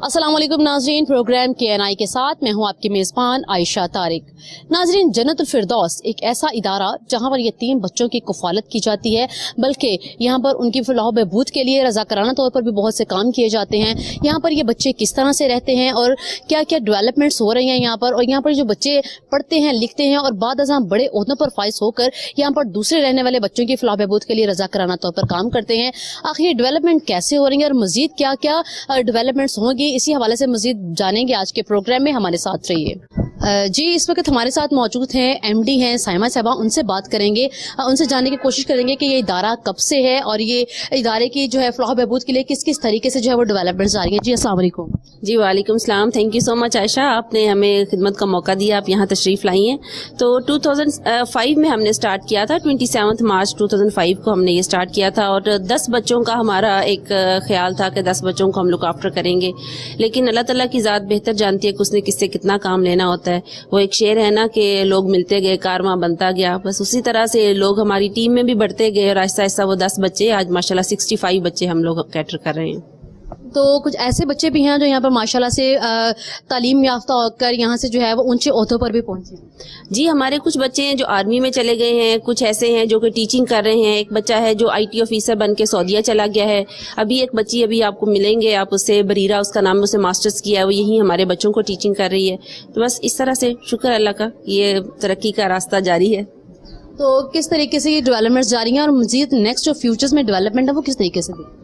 अस्सलाम वालेकुम नाजरीन, प्रोग्राम KNI के साथ मैं हूं आपकी मेज़बान आयशा तारिक। नाजरीन, जन्नतुल फिरदौस एक ऐसा इदारा जहां पर यतीम बच्चों की कफालत की जाती है, बल्कि यहां पर उनकी फलाह बहबूद के लिए रज़ाकाराना तौर पर भी बहुत से काम किए जाते हैं। यहां पर ये बच्चे किस तरह से रहते हैं और क्या क्या डेवलपमेंट्स हो रही हैं यहाँ पर, और यहाँ पर जो बच्चे पढ़ते हैं, लिखते हैं और बाद अज़ां बड़े ओहदों पर फाइज होकर यहाँ पर दूसरे रहने वाले बच्चों की फलाह बहबूद के लिए रज़ाकाराना तौर पर काम करते हैं। आखिर ये डेवलपमेंट कैसे हो रही है और मजीद क्या क्या डेवलपमेंट्स होंगी, इसी हवाले से मजीद जानेंगे आज के प्रोग्राम में। हमारे साथ रहिए। जी, इस वक्त हमारे साथ मौजूद हैं MD हैं साइमा साहबा, उनसे बात करेंगे, उनसे जानने की कोशिश करेंगे कि ये इदारा कब से है और ये इदारे की जो है फलाह बहबूद के लिए किस किस तरीके से जो है वो डेवलपमेंट्स आ रही है। जी अस्सलाम वालेकुम। जी वालेकुम सलाम, thank you so much Ayesha, आपने हमें खिदमत का मौका दिया, आप यहाँ तशरीफ़ लाई हैं। तो 2005 में हमने स्टार्ट किया था, 27 मार्च 2005 को हमने ये स्टार्ट किया था और 10 बच्चों का हमारा एक ख्याल था कि 10 बच्चों को हम लुक आफ्टर करेंगे। लेकिन अल्लाह ताला की ज़ात बेहतर जानती है कि उसने किससे कितना काम लेना होता है। वो एक शेर है ना कि लोग मिलते गए कारवां बनता गया, बस उसी तरह से लोग हमारी टीम में भी बढ़ते गए और आहिस्ता आहिस्ता वो 10 बच्चे आज माशाल्लाह 65 बच्चे हम लोग कैटर कर रहे हैं। तो कुछ ऐसे बच्चे भी हैं जो यहाँ पर माशाल्लाह से तालीम याफ्ता होकर यहाँ से जो है वो ऊंचे ओहदों पर भी पहुंचे। जी, हमारे कुछ बच्चे हैं जो आर्मी में चले गए हैं, कुछ ऐसे हैं जो कि टीचिंग कर रहे हैं। एक बच्चा है जो IT ऑफिसर बन के सऊदीया चला गया है। अभी एक बच्ची अभी आपको मिलेंगे, आप उससे, बरीरा उसका नाम, उससे मास्टर्स किया है, वो यही हमारे बच्चों को टीचिंग कर रही है। तो बस इस तरह से शुक्र अल्लाह का, ये तरक्की का रास्ता जारी है। तो किस तरीके से ये डेवलपमेंट्स जारी हैं और मजीद नेक्स्ट जो फ्यूचर्स में डेवलपमेंट है वो किस तरीके से देखते हैं?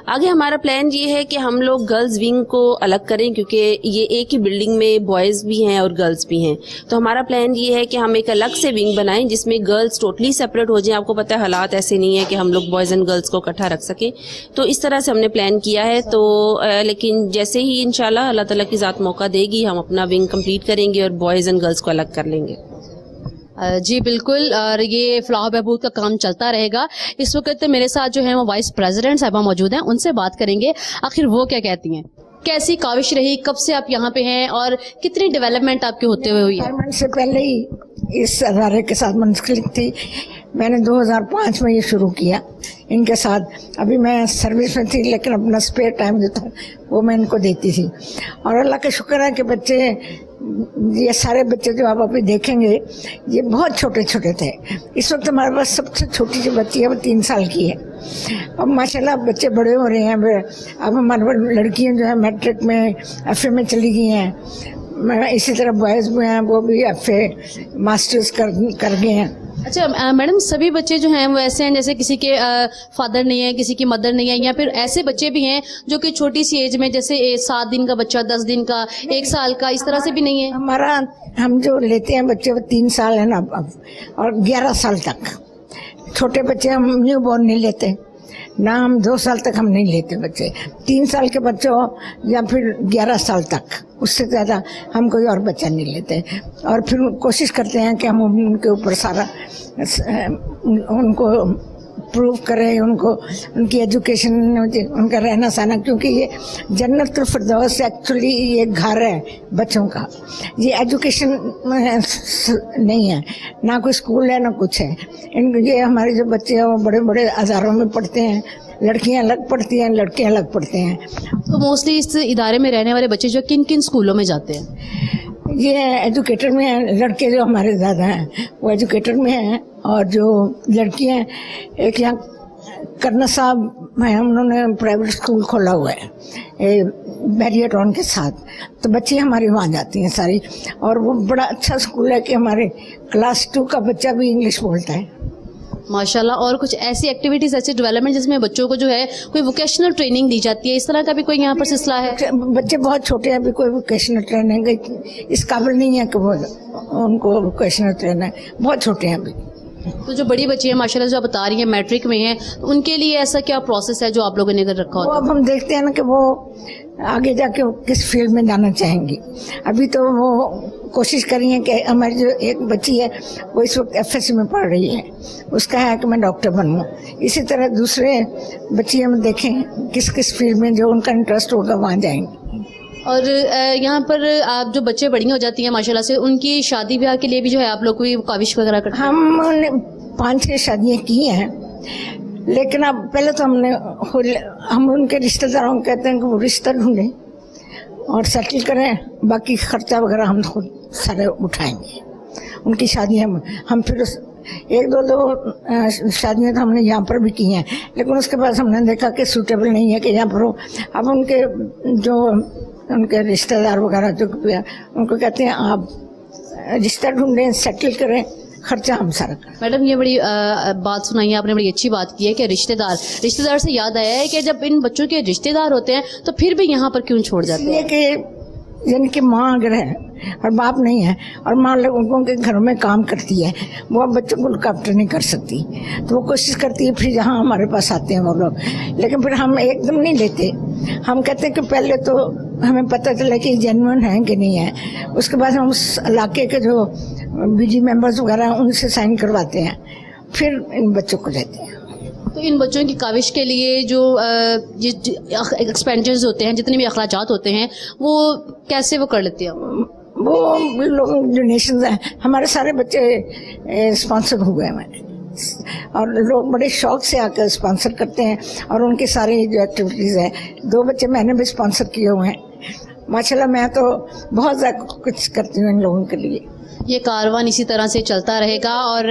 आगे हमारा प्लान ये है कि हम लोग गर्ल्स विंग को अलग करें, क्योंकि ये एक ही बिल्डिंग में बॉयज़ भी हैं और गर्ल्स भी हैं। तो हमारा प्लान ये है कि हम एक अलग से विंग बनाएं जिसमें गर्ल्स टोटली सेपरेट हो जाएं। आपको पता है हालात ऐसे नहीं है कि हम लोग बॉयज़ एंड गर्ल्स को इकट्ठा रख सकें, तो इस तरह से हमने प्लान किया है। तो लेकिन जैसे ही इंशाल्लाह अल्लाह ताला की ज़ात मौका देगी, हम अपना विंग कंप्लीट करेंगे और बॉयज़ एंड गर्ल्स को अलग कर लेंगे। जी बिल्कुल, और ये फलाह बहबूद का काम चलता रहेगा। इस वक्त मेरे साथ जो है वो वाइस प्रेसिडेंट साहिबा मौजूद हैं, उनसे बात करेंगे आखिर वो क्या कहती हैं। कैसी काविश रही, कब से आप यहाँ पे हैं और कितनी डेवलपमेंट आपके होते हुए हुई है? से पहले ही इस अदारे के साथ मुंसलिक थी। मैंने 2005 में ये शुरू किया इनके साथ। अभी मैं सर्विस में थी लेकिन अपना स्पेयर टाइम जो था वो मैं इनको देती थी। और अल्लाह का शुक्र है कि बच्चे, ये सारे बच्चे जो आप अभी देखेंगे, ये बहुत छोटे छोटे थे। इस वक्त हमारे पास सबसे छोटी जो बच्ची है वो 3 साल की है। अब माशाल्लाह बच्चे बड़े हो रहे हैं। अब हमारे पास लड़कियां जो है मैट्रिक में, FA में चली गई हैं। इसी तरह बॉयज़ में हैं, वो भी FA मास्टर्स कर गए हैं। अच्छा मैडम, सभी बच्चे जो हैं वो ऐसे हैं जैसे किसी के फादर नहीं है, किसी की मदर नहीं है, या फिर ऐसे बच्चे भी हैं जो कि छोटी सी एज में, जैसे 7 दिन का बच्चा, 10 दिन का, 1 साल का, इस तरह से भी नहीं है? हम जो लेते हैं बच्चे वो 3 साल है ना अब, और 11 साल तक। छोटे बच्चे हम न्यू बॉर्न नहीं लेते ना, हम 2 साल तक हम नहीं लेते बच्चे। 3 साल के बच्चों या फिर 11 साल तक, उससे ज़्यादा हम कोई और बच्चा नहीं लेते। और फिर कोशिश करते हैं कि हम उनके ऊपर सारा उनको प्रूव करें, उनको उनकी एजुकेशन, उनका रहना सहना, क्योंकि ये जन्नतुल फिरदौस एक्चुअली ये घर है बच्चों का। ये एजुकेशन नहीं है, ना कोई स्कूल है ना कुछ है। ये हमारे जो बच्चे हैं वो बड़े बड़े अदारों में पढ़ते हैं। लड़कियां अलग पढ़ती हैं, लड़के अलग पढ़ते हैं। तो मोस्टली इस इदारे में रहने वाले बच्चे जो किन किन स्कूलों में जाते हैं? ये एजुकेटर में हैं। लड़के जो हमारे ज़्यादा हैं वो एजुकेटर में हैं, और जो लड़कियां, एक यहाँ करना साहब हैं, उन्होंने प्राइवेट स्कूल खोला हुआ है बैरियर ऑन के साथ। तो बच्ची हमारी वहाँ जाती हैं सारी, और वो बड़ा अच्छा स्कूल है कि हमारे क्लास 2 का बच्चा भी इंग्लिश बोलता है माशाल्लाह। और कुछ ऐसी एक्टिविटीज, ऐसे डेवलपमेंट जिसमें बच्चों को जो है कोई वोकेशनल ट्रेनिंग दी जाती है, इस तरह का भी कोई यहाँ पर सिलसिला है? बच्चे बहुत छोटे हैं, अभी कोई वोकेशनल ट्रेनिंग इस काबिल नहीं है कि वो उनको वोकेशनल ट्रेनिंग, बहुत छोटे हैं अभी। तो जो बड़ी बच्ची है माशाल्लाह जो आप बता रही हैं मैट्रिक में हैं, तो उनके लिए ऐसा क्या प्रोसेस है जो आप लोगों ने कर रखा होता है? अब हम देखते हैं ना कि वो आगे जाके किस फील्ड में जाना चाहेंगी। अभी तो वो कोशिश कर रही हैं कि हमारी जो एक बच्ची है वो इस वक्त FSC में पढ़ रही है, उसका है कि मैं डॉक्टर बनूँ। इसी तरह दूसरे बच्चे हम देखें किस किस फील्ड में जो उनका इंटरेस्ट होगा वहाँ जाएंगे। और यहाँ पर आप जो बच्चे बड़ी हो जाती हैं माशाल्लाह से, उनकी शादी ब्याह के लिए भी जो है आप लोग कोई काविश वगैरह करते हैं? हमने 5-6 शादियाँ की हैं, लेकिन अब पहले तो हम उनके रिश्तेदारों को कहते हैं कि वो रिश्ता ढूंढें। اور سیٹل کریں, باقی خرچہ وغیرہ ہم خود سارے اٹھائیں گے. ان کی شادیاں ہم پھر ایک دو شادیاں تو ہم نے یہاں پر بھی کی ہیں, لیکن اس کے بعد ہم نے دیکھا کہ سوٹیبل نہیں ہے کہ یہاں پر ہو. اب ان کے جو ان کے رشتہ دار وغیرہ جو ان کو کہتے ہیں آپ رشتہ ڈھونڈیں, سیٹل کریں, خرچہ ہم سارا کریں. میڈم یہ بڑی بات سنائی ہے آپ نے, بڑی اچھی بات کی ہے کہ رشتہ دار سے یاد آیا ہے کہ جب ان بچوں کے رشتہ دار ہوتے ہیں تو پھر بھی یہاں پر کیوں چھوڑ جاتے ہیں؟ یہ کہ یعنی کہ ماں اگر ہے اور باپ نہیں ہے, اور ماں لوگوں کے گھروں میں کام کرتی ہے, وہ بچوں کو لک آفٹر نہیں کر سکتی, تو وہ کوشش کرتی ہے پھر جہاں ہمارے پاس آتے ہیں وہ لوگ. لیکن پھر ہم ایک دم نہیں لیتے, ہم کہتے ہیں کہ پہلے تو ہمیں پتہ چلے کہ جینوئن ہیں کہ نہیں ہے, اس کے بعد ہم اس علاقے کے جو بی جی ممبرز وغیرہ ان سے سائن کرواتے ہیں, پھر ان بچوں کو لیتے ہیں. تو ان بچوں کی کاوش کے لیے جو ایکسپینڈیچرز ہوتے ہیں, جتنے بھی اخراجات ہوتے ہیں, وہ کیسے وہ کر لیتے ہیں؟ وہ لوگ ڈونیشنز ہیں, ہمارے سارے بچے اسپانسر ہوئے ہیں, اور لوگ بڑے شوق سے آ کر اسپانسر کرتے ہیں, اور ان کی ساری جو ایکٹیویٹیز ہیں, 2 بچے میں نے بھی اسپانسر کیے ہوئے ہیں. ماشاءاللہ میں تو بہت زیادہ کچھ کرتی ہوں ان لوگوں کے لیے. یہ کاروان اسی طرح سے چلتا رہے گا اور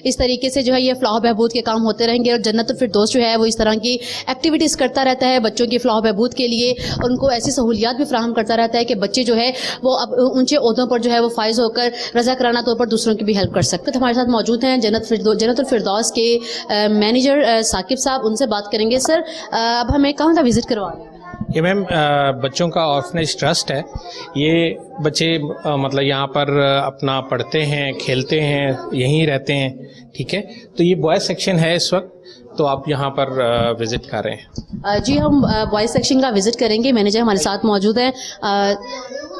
اس طریقے سے جو ہے یہ فلاح بہبود کے کام ہوتے رہیں گے, اور جنت الفردوس جو ہے وہ اس طرح کی ایکٹیویٹیز کرتا رہتا ہے بچوں کی فلاح بہبود کے لیے, اور ان کو ایسی سہولیات بھی فراہم کرتا رہتا ہے کہ بچے جو ہے وہ اب اونچے عہدوں پر جو ہے وہ فائز ہو کر رضا کرانہ طور پر دوسروں کی بھی ہیلپ کر سکتے. تو ہمارے ساتھ موجود ہیں جنت الفردوس کے مینیجر ثاقب صاحب, ان سے بات کریں گے. سر اب ہمیں کہاں کا وزٹ کروا رہے ہیں؟ یہ میم بچوں کا آرفنیج ٹرسٹ ہے. یہ بچے مطلب یہاں پر اپنا پڑھتے ہیں, کھیلتے ہیں, یہیں رہتے ہیں, ٹھیک ہے. تو یہ بوائز سیکشن ہے اس وقت, تو آپ یہاں پر وزٹ کر رہے ہیں. جی ہم بوائز سیکشن کا وزٹ کریں گے. مینیجر ہمارے ساتھ موجود ہیں.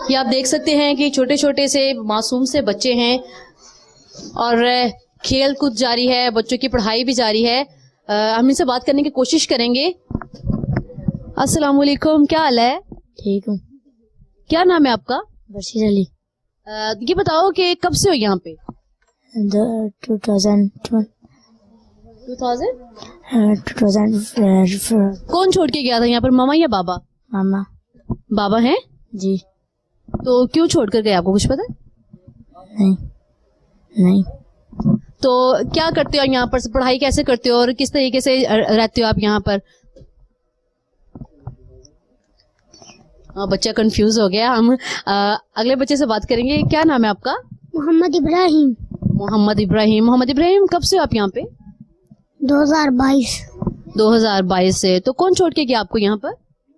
یہ آپ دیکھ سکتے ہیں کہ چھوٹے چھوٹے سے معصوم سے بچے ہیں, اور کھیل کود جاری ہے, بچوں کی پڑھائی بھی جاری ہے. ہم ان سے بات کرنے کی کوشش کریں گے. السلام علیکم, کیا حال ہے؟ ٹھیک ہوں. کیا نام ہے آپ کا؟ بشیر علی. یہ بتاؤ کہ کب سے ہو یہاں پہ؟ 2000. کون چھوڑ کے گیا تھا یہاں پر, ماما یا بابا؟ ماما. بابا ہیں جی. تو کیوں چھوڑ کر گئے, آپ کو کچھ پتا ہے؟ نہیں. تو کیا کرتے ہو یہاں پر, پڑھائی کیسے کرتے ہو اور کس طریقے سے رہتے ہو آپ یہاں پر؟ بچہ کنفیوز ہو گیا. ہم اگلے بچے سے بات کریں گے. کیا نام ہے آپ کا؟ محمد ابراہیم. محمد ابراہیم, کب سے آپ یہاں پہ؟ 2022 سے. تو کون چھوڑ کے گیا آپ کو یہاں پر؟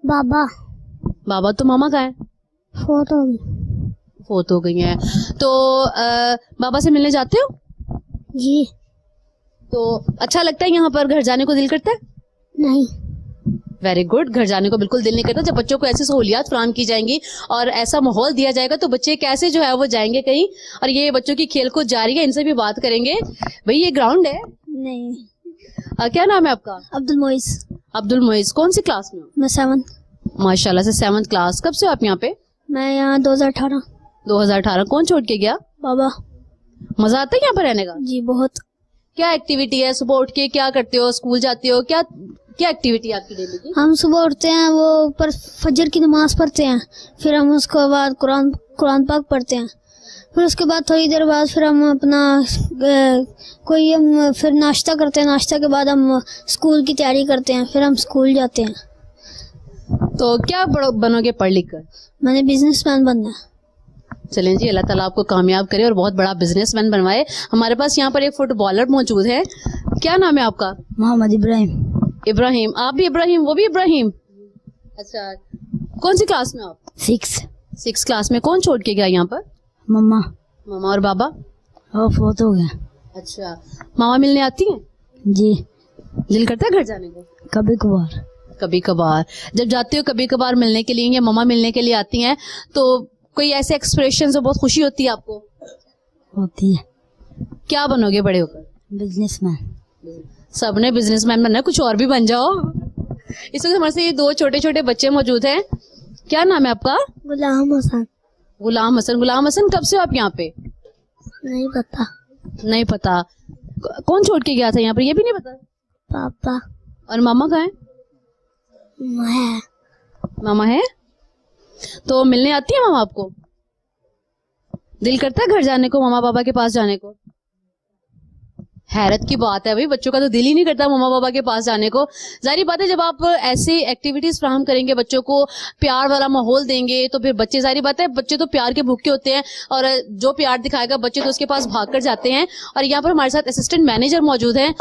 بابا. تو ماما کہاں ہے؟ فوت ہو گئی ہیں. تو بابا سے ملنے جاتے ہو؟ جی. تو اچھا لگتا ہے یہاں پر, گھر جانے کو دل کرتا ہے؟ نہیں. Very good. گھر جانے کو بالکل دل نہیں کرتا. جب بچوں کو ایسی سہولیات فراہم کی جائیں گی اور ایسا ماحول دیا جائے گا تو بچے کیسے جو ہے وہ جائیں گے کہیں. اور یہ بچوں کی کھیل کود جاری ہے, ان سے بھی بات کریں گے. بھئی یہ گراؤنڈ ہے؟ نہیں. کیا نام ہے آپ کا؟ عبد المعیز. کون سی کلاس میں ہو؟ میں 7. ماشاء اللہ سے 7th کلاس. کب سے ہو آپ یہاں پہ؟ میں یہاں 2018. کون چھوڑ کے گیا؟ بابا. مزہ آتا ہے یہاں پر رہنے کا؟ جی بہت. کیا ایکٹیویٹی ہے صبح اٹھ کے, کیا کرتے ہو, اسکول جاتے ہو, کیا ایکٹیویٹی ہے آپ کی ڈیلی کی؟ ہم صبح اٹھتے ہیں, وہ پر فجر کی نماز پڑھتے ہیں, پھر ہم اس کے بعد قرآن پاک پڑھتے ہیں, پھر اس کے بعد تھوڑی دیر بعد پھر ہم اپنا پھر ناشتہ کرتے ہیں. ناشتہ کے بعد ہم اسکول کی تیاری کرتے ہیں, پھر ہم اسکول جاتے ہیں. تو کیا بنو گے پڑھ لکھ کر؟ میں نے بزنس مین بننا ہے. چلیں جی, اللہ تعالیٰ آپ کو کامیاب کرے اور بہت بڑا بزنس مین بنوائے. ہمارے پاس یہاں پر ایک فٹ بالر موجود ہے. کیا نام ہے آپ کا؟ محمد ابراہیم. آپ بھی ابراہیم, وہ بھی ابراہیم. اچھا, کون سی کلاس میں آپ؟ 6 کلاس میں. کون چھوڑ کے گیا یہاں پر؟ مما. اور بابا؟ وہ فوت ہو گیا. اچھا, ماما ملنے آتی ہیں؟ جی. دل کرتا ہے گھر جانے کو؟ کبھی کبھار. جب جاتے ہو کبھی کبھار ملنے کے لیے یا ماما ملنے کے لیے آتی ہیں تو کوئی ایسے ایکسپریشن سے بہت خوشی ہوتی ہے آپ کو؟ ہوتی ہے. کیا بنو گے بڑے ہو کر؟ Business man. سب نے بزنس مین بننا ہے, کچھ اور بھی بن جاؤ. اس وقت ہمارے سے یہ 2 چھوٹے چھوٹے بچے موجود ہیں. کیا نام ہے آپ کا؟ غلام حسن. کب سے ہو آپ یہاں پہ؟ نہیں پتا. کون چھوڑ کے گیا تھا یہاں پر, یہ بھی نہیں پتا؟ پاپا. اور ماما کہاں ہے؟ ماما ہے. तो मिलने आती है मामा आपको? दिल करता है घर जाने को, मामा पापा के पास जाने को? हैरत की बात है भाई, बच्चों का तो दिल ही नहीं करता मामा पापा के पास जाने को। जाहिर बात है जब आप ऐसी एक्टिविटीज फराहम करेंगे, बच्चों को प्यार वाला माहौल देंगे, तो फिर बच्चे, जाहिर बात है बच्चे तो प्यार के भूखे होते हैं, और जो प्यार दिखाएगा बच्चे तो उसके पास भाग कर जाते हैं। और यहाँ पर हमारे साथ असिस्टेंट मैनेजर मौजूद हैं।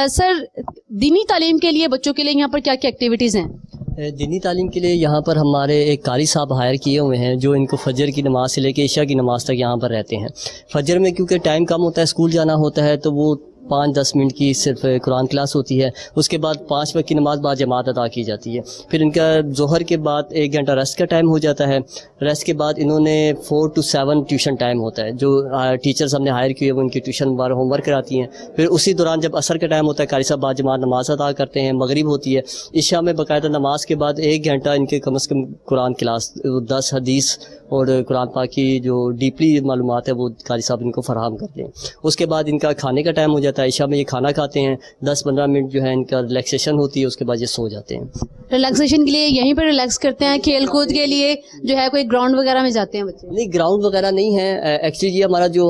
सर, दीनी तालीम के लिए बच्चों के लिए यहाँ पर क्या क्या एक्टिविटीज हैं? दीनी तालीम के लिए यहाँ पर हमारे एक कारी साहब हायर किए हुए हैं, जो इनको फजर की नमाज से लेकर इशा की नमाज तक यहाँ पर रहते हैं। फजर में क्योंकि टाइम कम होता है, स्कूल जाना होता है, तो वो 5-10 मिनट की सिर्फ कुरान क्लास होती है। उसके बाद 5 वक्त की नमाज बाद जमात अदा की जाती है। फिर इनका ज़ोहर के बाद 1 घंटा रेस्ट का टाइम हो जाता है। रेस्ट के बाद इन्होंने 4 to 7 ट्यूशन टाइम होता है, जो टीचर्स हमने हायर किए वो उनकी ट्यूशन बार होमवर्क कराती हैं। फिर उसी दौरान जब असर का टाइम होता है, कारी साहब बाद जमात नमाज अदा करते हैं, मगरिब होती है। इशा में बाकायदा नमाज के बाद 1 घंटा इनके कम से कम कुरान क्लास, 10 हदीस और कुरान पाक की जो डीपली मालूमात है वो कारी साहब इनको फराहम करते हैं। उसके बाद इनका खाने का टाइम हो जाता है। इशा में ये खाना खाते हैं, 10-15 मिनट जो है इनका रिलैक्सेशन होती है, उसके बाद ये सो जाते हैं। रिलैक्सेशन के लिए यहीं पर रिलैक्स करते हैं? खेल कूद के लिए जो है कोई ग्राउंड वगैरह में जाते हैं बच्चे? नहीं, ग्राउंड वगैरह नहीं है। एक्चुअली ये हमारा जो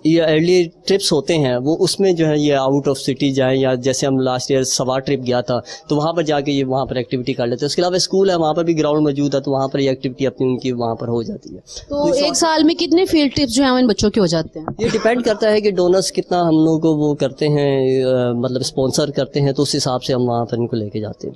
ये अर्ली ट्रिप्स होते हैं वो उसमें जो है ये आउट ऑफ सिटी जाएं, या जैसे हम लास्ट ईयर सवार ट्रिप गया था तो वहाँ पर जाके ये वहाँ पर एक्टिविटी कर लेते हैं। उसके अलावा स्कूल है, वहाँ पर भी ग्राउंड मौजूद है, तो वहाँ पर ये एक्टिविटी अपनी उनकी वहाँ पर हो जाती है। तो एक साल में कितने फील्ड ट्रिप्स जो है इन बच्चों के हो जाते हैं? ये डिपेंड करता है कि डोनर्स कितना हम लोगों को वो करते हैं, मतलब स्पॉन्सर करते हैं, तो उस हिसाब से हम वहाँ पर इनको लेके जाते हैं।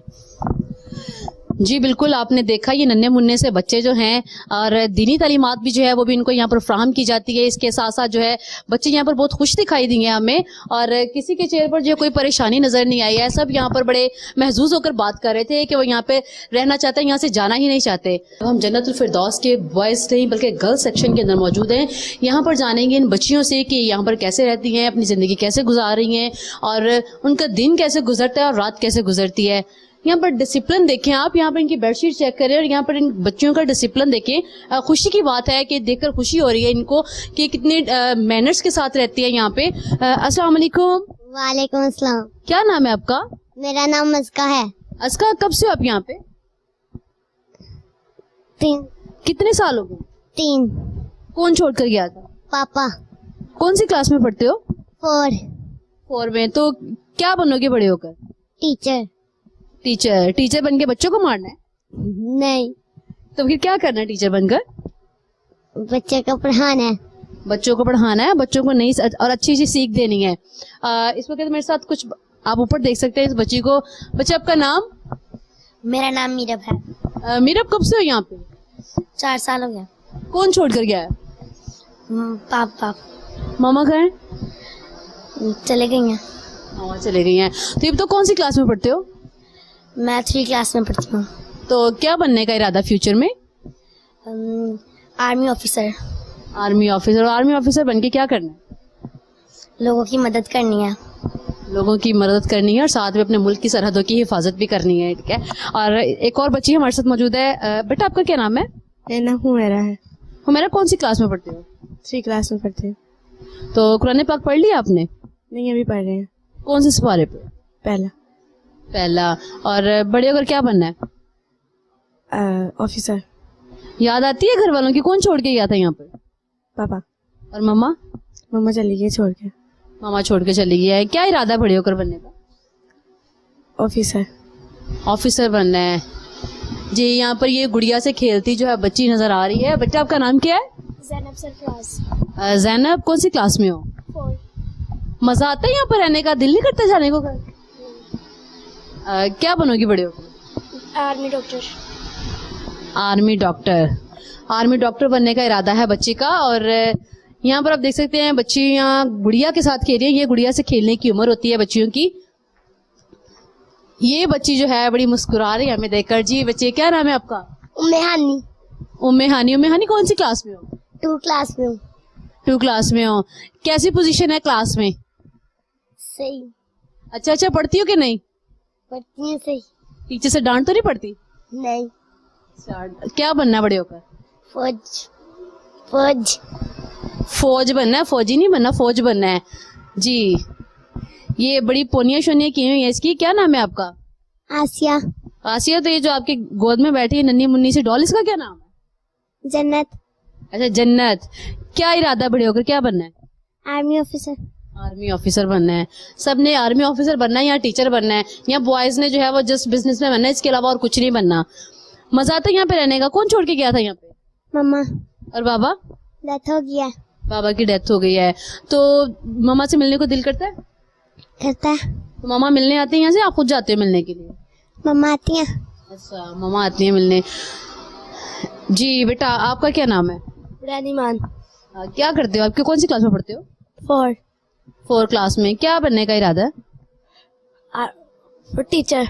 जी बिल्कुल, आपने देखा ये नन्हे मुन्ने से बच्चे जो हैं, और दीनी तालीमात भी जो है वो भी इनको यहाँ पर फराहम की जाती है। इसके साथ साथ जो है बच्चे यहाँ पर बहुत खुश दिखाई देंगे हमें, और किसी के चेहरे पर जो कोई परेशानी नजर नहीं आई है। सब यहाँ पर बड़े महजूज होकर बात कर रहे थे कि वो यहाँ पे रहना चाहते हैं, यहाँ से जाना ही नहीं चाहते। अब हम जन्नतुल फिरदौस के बॉयज नहीं बल्कि गर्ल्स सेक्शन के अंदर मौजूद हैं। यहाँ पर जानेंगे इन बच्चियों से कि यहाँ पर कैसे रहती हैं, अपनी जिंदगी कैसे गुजार रही हैं, और उनका दिन कैसे गुजरता है और रात कैसे गुजरती है। यहाँ पर डिसिप्लिन देखें आप, यहाँ पर इनकी बेडशीट चेक करें, और यहाँ पर इन बच्चियों का डिसिप्लिन देखें। खुशी की बात है कि देखकर खुशी हो रही है इनको कि कितने मैनर्स के साथ रहती है यहाँ पे। अस्सलाम वालेकुम। वालेकुम अस्सलाम। क्या नाम है आपका? मेरा नाम मस्का है। अस्का, कब से हो आप यहाँ पे? 3। कितने साल हो गए? 3। कौन छोड़ कर गया था? पापा। कौन सी क्लास में पढ़ते हो? 4 में। तो क्या बनोगे बड़े होकर? टीचर। टीचर बन के बच्चों को मारना है? नहीं, तो फिर क्या करना है टीचर बनकर? बच्चे को पढ़ाना है। बच्चों को पढ़ाना है, बच्चों को नई और अच्छी सी सीख देनी है। इस वक्त मेरे साथ कुछ आप ऊपर देख सकते हैं इस बच्ची को। बच्चे, आपका नाम? मेरा नाम मीरब है। मीरब, कब से हो यहाँ पे? 4 साल हो गया। कौन छोड़ कर गया है? पापा। मामा कहाँ हैं? चले गई हैं। मामा चले गई हैं। तो ये तो कौन सी क्लास में पढ़ते हो? मैं 3 क्लास में पढ़ती हूँ। तो क्या बनने का इरादा फ्यूचर में? Army officer. Army officer. और आर्मी ऑफिसर बन के क्या करना है? लोगों की मदद करनी है। लोगों की मदद करनी है और साथ में अपने मुल्क की सरहदों की हिफाजत भी करनी है, ठीक है। और एक और बच्ची हमारे साथ मौजूद है। बेटा, आपका क्या नाम है? मेरा नाम हुमैरा है। हुमैरा, कौन सी क्लास में पढ़ते हो? 3 क्लास में पढ़ते हैं। तो कुरान पाक पढ़ लिया आपने? नहीं, अभी पढ़ रहे हैं। कौन से सिपारे पे? पहला। और बड़े होकर क्या बनना है? ऑफिसर। याद आती है घर वालों की? कौन छोड़ के गया था यहाँ पर? पापा। और मम्मा? मम्मा चली गई छोड़ के। मामा छोड़ के चली गई है। क्या इरादा बड़े होकर बनने का? ऑफिसर बनना है। जी, यहाँ पर ये गुड़िया से खेलती जो है बच्ची नजर आ रही है। बच्चा, आपका नाम क्या है? ज़ैनब सरफराज। ज़ैनब, कौन सी क्लास में हो? 4। मजा आता है यहाँ पर रहने का? दिल नहीं करता जाने को घर? क्या बनोगी बड़े होकर? Army doctor. आर्मी डॉक्टर बनने का इरादा है बच्ची का। और यहाँ पर आप देख सकते हैं बच्ची यहाँ गुड़िया के साथ खेल रही है। ये गुड़िया से खेलने की उम्र होती है बच्चियों की। ये बच्ची जो है बड़ी मुस्कुरा रही है हमें देखकर। जी बच्चे, क्या नाम है आपका? उम्मे हानी। कौन सी क्लास में हो? 2 क्लास में हूँ। 2 क्लास में हो। कैसी पोजीशन है क्लास में? सही। अच्छा पढ़ती हो कि नहीं? पढ़ती है सही। टीचर से डांट तो नहीं पड़ती? नहीं। क्या बनना बड़े होकर? फौज बनना है? फौजी नहीं बनना, फौज बनना है। जी, ये बड़ी पोनिया शोनिया की हुई है इसकी। क्या नाम है आपका? आसिया। तो ये जो आपके गोद में बैठी है नन्ही मुन्नी सी डॉल, इसका क्या नाम है? जन्नत, अच्छा जन्नत, क्या इरादा बड़े होकर क्या बनना है? Army officer. आर्मी ऑफिसर बनना है, सबने आर्मी ऑफिसर बनना है या टीचर बनना है, या बॉयज ने जो है वो जस्ट बिजनेस में बनना है, इसके अलावा और कुछ नहीं बनना? मजा आता है यहाँ पे रहने का? कौन छोड़ के गया था यहाँ पे? मम्मा, और बाबा? डेथ हो गया। बाबा की डेथ हो गई है, तो मामा से मिलने को दिल करता है? करता है। तो मामा मिलने आते हैं यहाँ से, आप खुद जाते हो मिलने के लिए? मम्मा आती है। अच्छा, मामा आती है मिलने। जी बेटा, आपका क्या नाम है? रहमान। क्या करते हो? आपके कौन सी क्लास में पढ़ते हो? 4 क्लास में। क्या बनने का इरादा है? टीचर।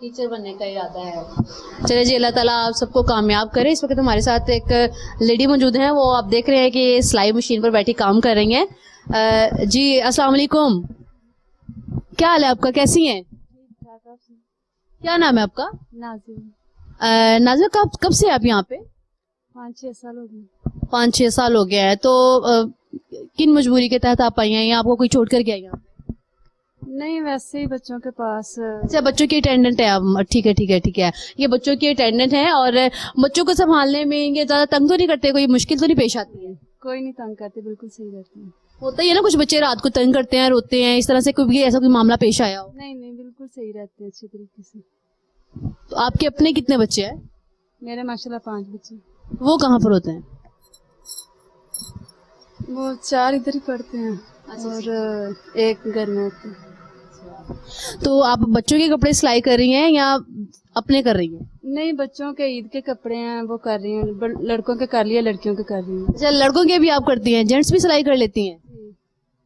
टीचर बनने का इरादा है। चलिए जी, अल्लाह ताला आप सबको कामयाब करे। इस वक्त हमारे साथ एक लेडी मौजूद है, वो आप देख रहे हैं कि सिलाई मशीन पर बैठी काम कर रही हैं। जी अस्सलाम वालेकुम, क्या हाल है आपका, कैसी हैं? क्या नाम है आपका? नाज़िम। कब से आप यहाँ पे? 5-6 साल हो गए। 5-6 साल हो गया है। तो किन मजबूरी के तहत आप आई हैं, या आपको कोई छोड़ कर गया यहाँ पे? नहीं, वैसे ही बच्चों के पास। अच्छा, बच्चों की अटेंडेंट है आप? ठीक है। ये बच्चों की अटेंडेंट है, और बच्चों को संभालने में ये ज्यादा तंग तो नहीं करते, कोई मुश्किल तो नहीं पेश आती है? कोई नहीं तंग करते, बिल्कुल सही रहते हैं। होता ही है ना, कुछ बच्चे रात को तंग करते हैं, रोते हैं, इस तरह से कोई ऐसा कोई मामला पेश आया हो? नहीं, बिल्कुल सही रहते हैं, अच्छे तरीके से। तो आपके अपने कितने बच्चे हैं? मेरे माशाल्लाह 5 बच्चे। वो कहाँ पर होते हैं? वो 4 इधर ही पढ़ते हैं और एक घर में होते हैं। तो आप बच्चों के कपड़े सिलाई कर रही हैं या अपने कर रही हैं? नहीं, बच्चों के ईद के कपड़े हैं वो कर रही हूँ, लड़कों के कर लिए, लड़कियों के कर रही हूँ। अच्छा, लड़कों के भी आप करती हैं? जेंट्स भी सिलाई कर लेती हैं?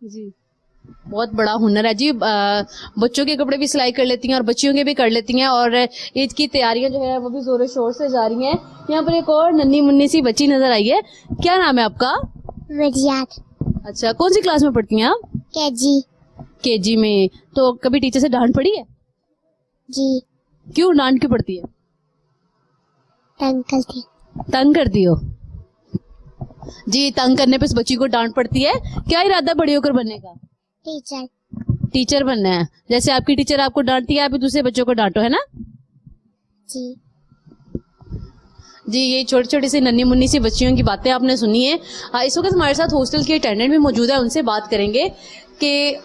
जी, बहुत बड़ा हुनर है जी। बच्चों के कपड़े भी सिलाई कर लेती हैं और बच्चियों के भी कर लेती हैं, और ईद की तैयारियां जो है वो भी जोरों शोर से जा रही हैं। यहाँ पर एक और नन्ही मुन्नी सी बच्ची नजर आई है। क्या नाम है आपका? वजियात। अच्छा, कौन सी क्लास में पढ़ती हैं आप? केजी में। तो कभी टीचर से डांट पड़ी है? जी। क्यों डांट क्यों पड़ती है? तंग करती हो जी? तंग करने पे इस बच्ची को डांट पड़ती है। क्या इरादा बड़ी होकर बनने का? टीचर बनना है। जैसे आपकी टीचर आपको डांटती है, आप भी दूसरे बच्चों को डांटो, है ना? जी, ये छोटी छोटी सी नन्ही मुन्नी सी बच्चियों की बातें आपने सुनी है। इस वक्त हमारे साथ हॉस्टल की अटेंडेंट भी मौजूद है, उनसे बात करेंगे कि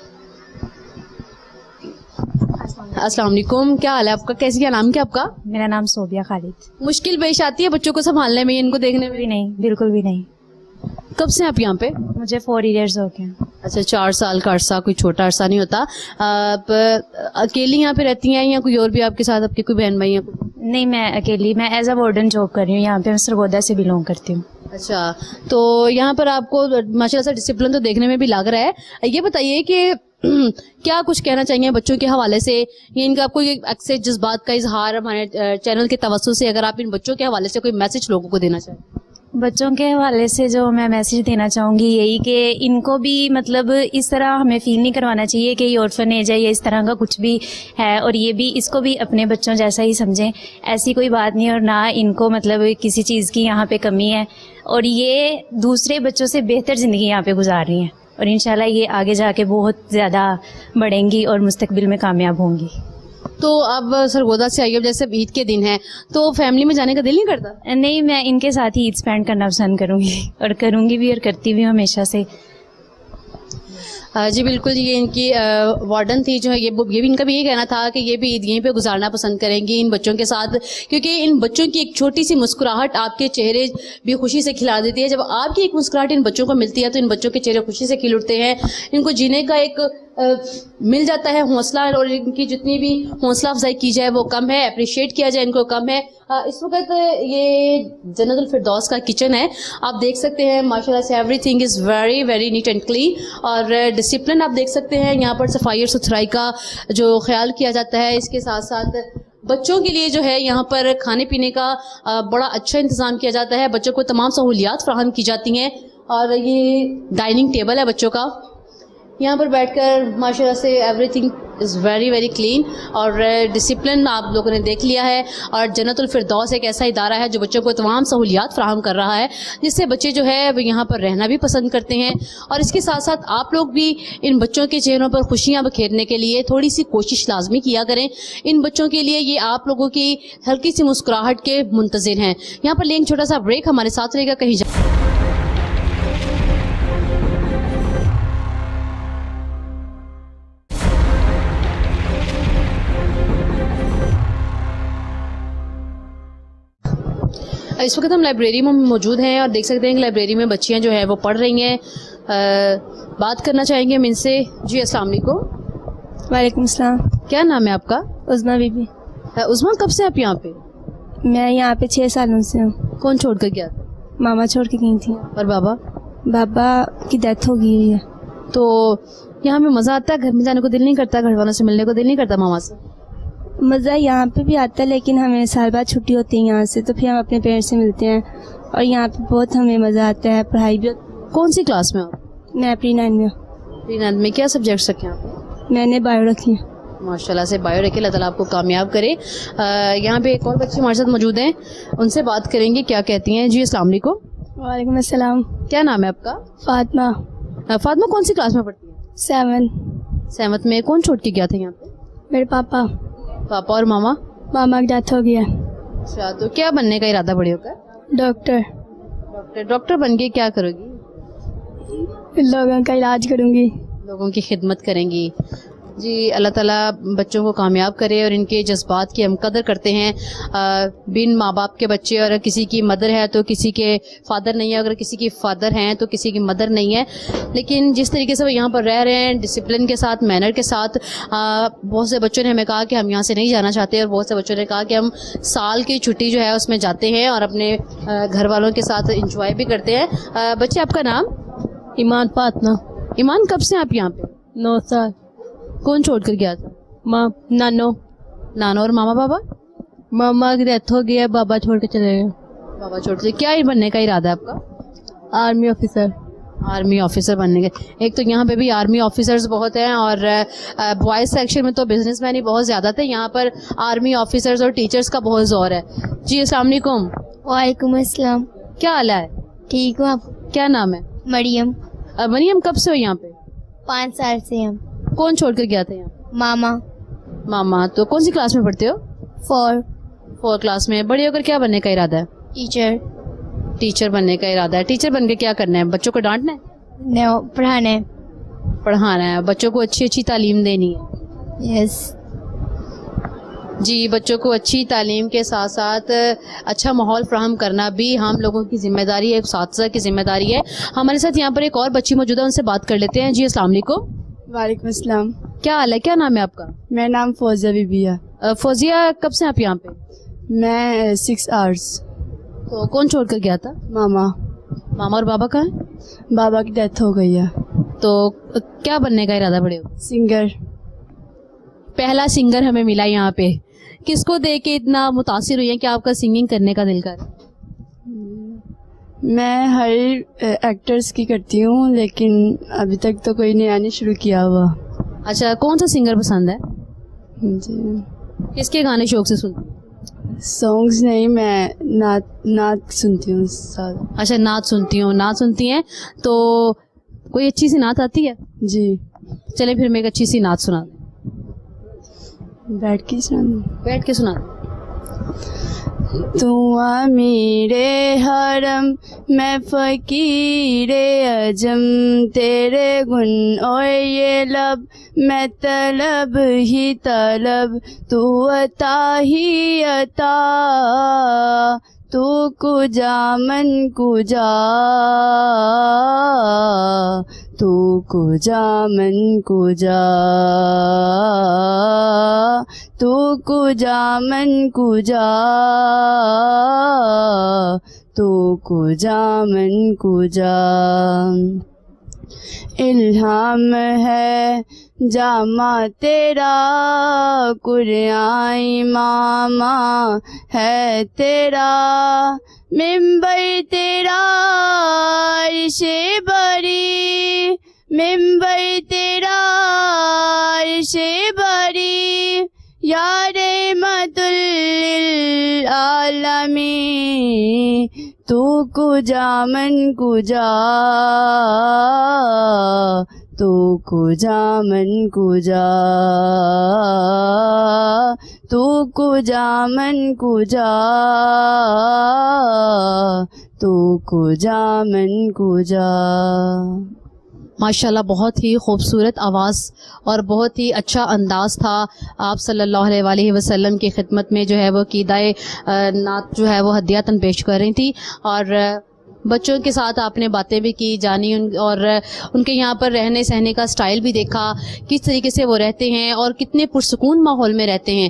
अस्सलाम वालेकुम, क्या हाल है आपका, कैसी, क्या नाम क्या आपका? मेरा नाम सोबिया खालिद। मुश्किल पेश आती है बच्चों को संभालने में, इनको देखने में? नहीं, बिल्कुल भी नहीं। कब से आप यहाँ पे? मुझे 4 इयर्स हो गए। अच्छा, 4 साल का अरसा कोई छोटा अरसा नहीं होता। आप अकेली यहाँ पे रहती हैं या कोई और भी आपके साथ, आपके कोई बहन भाई हैं? नहीं, मैं अकेली, मैं एज अ वार्डन जॉब कर रही हूँ यहाँ पे, मैं सरगोदा से बिलोंग करती हूँ। अच्छा, तो यहाँ पर आपको माशाल्लाह से डिसिप्लिन तो देखने में भी लग रहा है। ये बताइए कि क्या कुछ कहना चाहिए बच्चों के हवाले से, या इनका आपको ये अक्सर जज्बात का इजहार हमारे चैनल के तवज्जुह से, अगर आप इन बच्चों के हवाले से कोई मैसेज लोगों को देना चाहें? बच्चों के हवाले से जो मैं मैसेज देना चाहूँगी यही कि इनको भी मतलब इस तरह हमें फील नहीं करवाना चाहिए कि ये ऑर्फनेज है या इस तरह का कुछ भी है, और ये भी इसको भी अपने बच्चों जैसा ही समझें। ऐसी कोई बात नहीं, और ना इनको मतलब किसी चीज़ की यहाँ पे कमी है, और ये दूसरे बच्चों से बेहतर ज़िंदगी यहाँ पे गुजार रही हैं, और इंशाल्लाह ये आगे जाके बहुत ज़्यादा बढ़ेंगी और मुस्तकबिल में कामयाब होंगी। तो अब सरगोदा से आई, अब जैसे ईद के दिन है तो फैमिली में जाने का दिल नहीं करता? नहीं, मैं इनके साथ ही ईद स्पेंड करना पसंद करूँगी, और करूँगी भी और करती भी हमेशा से। जी बिल्कुल, ये इनकी वार्डन थी जो है, ये भी इनका भी ये कहना था कि ये भी ईद यहीं पे गुजारना पसंद करेंगी इन बच्चों के साथ, क्योंकि इन बच्चों की एक छोटी सी मुस्कुराहट आपके चेहरे भी खुशी से खिला देती है। जब आपकी एक मुस्कुराहट इन बच्चों को मिलती है तो इन बच्चों के चेहरे खुशी से खिल उठते हैं, इनको जीने का एक मिल जाता है हौसला, और इनकी जितनी भी हौसला अफजाई की जाए वो कम है, अप्रिशिएट किया जाए इनको कम है। इस वक्त ये जन्नतुल फिरदौस का किचन है, आप देख सकते हैं माशाल्लाह से everything is very very neat and clean, और डिसिप्लिन आप देख सकते हैं। यहाँ पर सफाई और सुथराई का जो ख्याल किया जाता है, इसके साथ साथ बच्चों के लिए जो है यहाँ पर खाने पीने का बड़ा अच्छा इंतजाम किया जाता है, बच्चों को तमाम सहूलियात फराहम की जाती हैं, और ये डाइनिंग टेबल है बच्चों का, यहाँ पर बैठकर माशाल्लाह से everything is very very clean اور ڈسپلن آپ لوگوں نے دیکھ لیا ہے. اور جنت الفردوس ایک ایسا ادارہ ہے جو بچوں کو تمام سہولیات فراہم کر رہا ہے جس سے بچے جو ہے وہ یہاں پر رہنا بھی پسند کرتے ہیں. اور اس کے ساتھ ساتھ آپ لوگ بھی ان بچوں کے چہروں پر خوشیاں بکھیرنے کے لیے تھوڑی سی کوشش لازمی کیا کریں. ان بچوں کے لیے یہ آپ لوگوں کی ہلکی سی مسکراہٹ کے منتظر ہیں. یہاں پر لیں ایک چھوٹا سا بریک, ہمارے ساتھ رہے گا, کہیں اس وقت ہم لائبریری میں موجود ہیں اور دیکھ سکتے ہیں کہ لائبریری میں بچیاں جو ہے وہ پڑھ رہی ہیں. بات کرنا چاہیں گے ہم ان سے. جی السلام علیکم. وعلیکم السلام. کیا نام ہے آپ کا؟ عظمیٰ بی بی. عظمیٰ کب سے آپ یہاں پہ؟ میں یہاں پہ 6 سالوں سے ہوں. کون چھوڑ کر گیا تھا؟ ماما چھوڑ کے گئی تھی. اور بابا؟ بابا کی ڈیتھ ہو گئی ہے. تو یہاں پہ مزہ آتا ہے؟ گھر میں جانے کو دل نہیں کرتا؟ گھر والوں سے ملنے کو دل نہیں کرتا ماما سے؟ مزہ یہاں پہ بھی آتا ہے لیکن ہمیں سال بعد چھٹی ہوتی ہے یہاں سے, تو پھر ہم اپنے پیرنٹس سے ملتے ہیں اور یہاں پہ بہت ہمیں مزہ آتا ہے. پڑھائی بھی. کون سی کلاس میں آپ؟ میں پری 9 میں. پری 9 میں کیا سبجیکٹس رکھے ہیں آپ؟ میں نے بایو رکھی ہے. ماشاء اللہ سے بایو رکھے. اللہ تعالیٰ آپ کو کامیاب کرے. یہاں پہ ایک اور بچی ہمارے ساتھ موجود ہیں, ان سے بات کریں گے کیا کہتی ہیں. جی السلام علیکم. وعلیکم السلام. کیا نام ہے آپ کا؟ فاطمہ. فاطمہ کون سی کلاس میں پڑھتی ہے؟ 7 میں. کون چھوڑ کے گیا تھا یہاں پہ؟ میرے پاپا. پاپا اور ماما؟ ماما کی ڈیتھ ہو گیا. اچھا, تو کیا بننے کا ارادہ بڑے ہو کر؟ ڈاکٹر. ڈاکٹر بن کے کیا کرو گی؟ لوگوں کا علاج کروں گی. لوگوں کی خدمت کریں گی. جی اللہ تعالیٰ بچوں کو کامیاب کرے اور ان کے جذبات کی ہم قدر کرتے ہیں. بن ماں باپ کے بچے, اور کسی کی مدر ہے تو کسی کے فادر نہیں ہے, اگر کسی کی فادر ہیں تو کسی کی مدر نہیں ہے. لیکن جس طریقے سے وہ یہاں پر رہ رہے ہیں ڈسپلن کے ساتھ, مینر کے ساتھ, بہت سے بچوں نے ہمیں کہا کہ ہم یہاں سے نہیں جانا چاہتے, اور بہت سے بچوں نے کہا کہ ہم سال کی چھٹی جو ہے اس میں جاتے ہیں اور اپنے گھر والوں کے ساتھ انجوائے بھی کرتے ہیں. بچے آپ کا نام؟ ایمان فاطمہ. ایمان کب سے آپ یہاں پہ؟ 9 سال. کون چھوڑ کر گیا تھا؟ نانو. اور ماما بابا؟ ماما کی ڈیتھ ہو گئی ہے, بابا چھوڑ کے چلے گئے. بابا چھوڑ کے. کیا بننے کا ارادہ ہے آپ کا؟ Army officer. آرمی آفیسر بننے کا. ایک تو یہاں پہ بھی آرمی آفیسرز بہت ہیں, اور بوائز سیکشن میں تو بزنس مین ہی بہت زیادہ تھے. یہاں پر آرمی آفیسرز اور ٹیچرز کا بہت زور ہے. جی السلام علیکم. وعلیکم السلام. کیا حال ہے؟ ٹھیک ہوں. آپ کیا نام ہے؟ مریم. مریم کب سے ہو یہاں پہ؟ 5 سال سے ہم. کون چھوڑ کر گیا تھا یہاں؟ ماما. تو کون سی کلاس میں پڑھتے ہو؟ 4 کلاس میں. بڑے ہو کر کیا بننے کا ارادہ ہے؟ ٹیچر بننے کا ارادہ ہے. ٹیچر بن کے کیا کرنا ہے؟ بچوں کو ڈانٹنا ہے؟ پڑھانا ہے. بچوں کو اچھی تعلیم دینی ہے. یس. جی بچوں کو اچھی تعلیم کے ساتھ ساتھ اچھا ماحول فراہم کرنا بھی ہم لوگوں کی ذمہ داری ہے, ایک اساتذہ کی ذمہ داری ہے. ہمارے ساتھ یہاں پر ایک اور بچی موجود ہے, ان سے بات کر لیتے ہیں. جی السلام علیکم. وعلیکم السلام. کیا حال ہے؟ کیا نام ہے آپ کا؟ میرا نام فوزیہ بی بی ہے. فوزیہ کب سے آپ یہاں پہ؟ میں 6 آورس. تو کون چھوڑ کر گیا تھا؟ ماما. اور بابا کہاں ہے؟ بابا کی ڈیتھ ہو گئی ہے. تو کیا بننے کا ارادہ بڑے ہو؟ سنگر. پہلا سنگر ہمیں ملا یہاں پہ. کس کو دیکھ کے اتنا متاثر ہوئی ہے کہ آپ کا سنگنگ کرنے کا دل کر؟ میں ہر ایکٹرز کی کرتی ہوں لیکن ابھی تک تو کوئی نیا نہیں شروع کیا ہوا. اچھا, کون سا سنگر پسند ہے؟ جی کس کے گانے شوق سے سنتی؟ سانگز نہیں, میں نعت سنتی ہوں. اچھا نعت سنتی ہیں. تو کوئی اچھی سی نعت آتی ہے؟ جی چلے پھر میں ایک اچھی سی نعت سنا دیں. بیٹھ کے سنا دیں. تو امیر حرم میں فقیر عجم, تیرے گن اور یہ لب میں طلب ہی طلب, تو عطا ہی عطا, تو کجا من کجا, تو کجا من کجا, تو کجا من کجا, تو کجا من کجا. الہام ہے جامع تیرا, قرآن امامہ ہے تیرا, ممبر تیرا عرش بری, منبر تیرا عرش بری یا رحمت للعالمین تو کجا من کجا تو کجا من کجا تو کجا من کجا تو کجا من کجا. ماشاءاللہ بہت ہی خوبصورت آواز اور بہت ہی اچھا انداز تھا. آپ صلی اللہ علیہ وآلہ وسلم کی خدمت میں جو ہے وہ قیدائے نعت جو ہے وہ ہدیاتاً پیش کر رہی تھی اور بچوں کے ساتھ آپ نے باتیں بھی کی جانی اور ان کے یہاں پر رہنے سہنے کا سٹائل بھی دیکھا کس طریقے سے وہ رہتے ہیں اور کتنے پرسکون ماحول میں رہتے ہیں.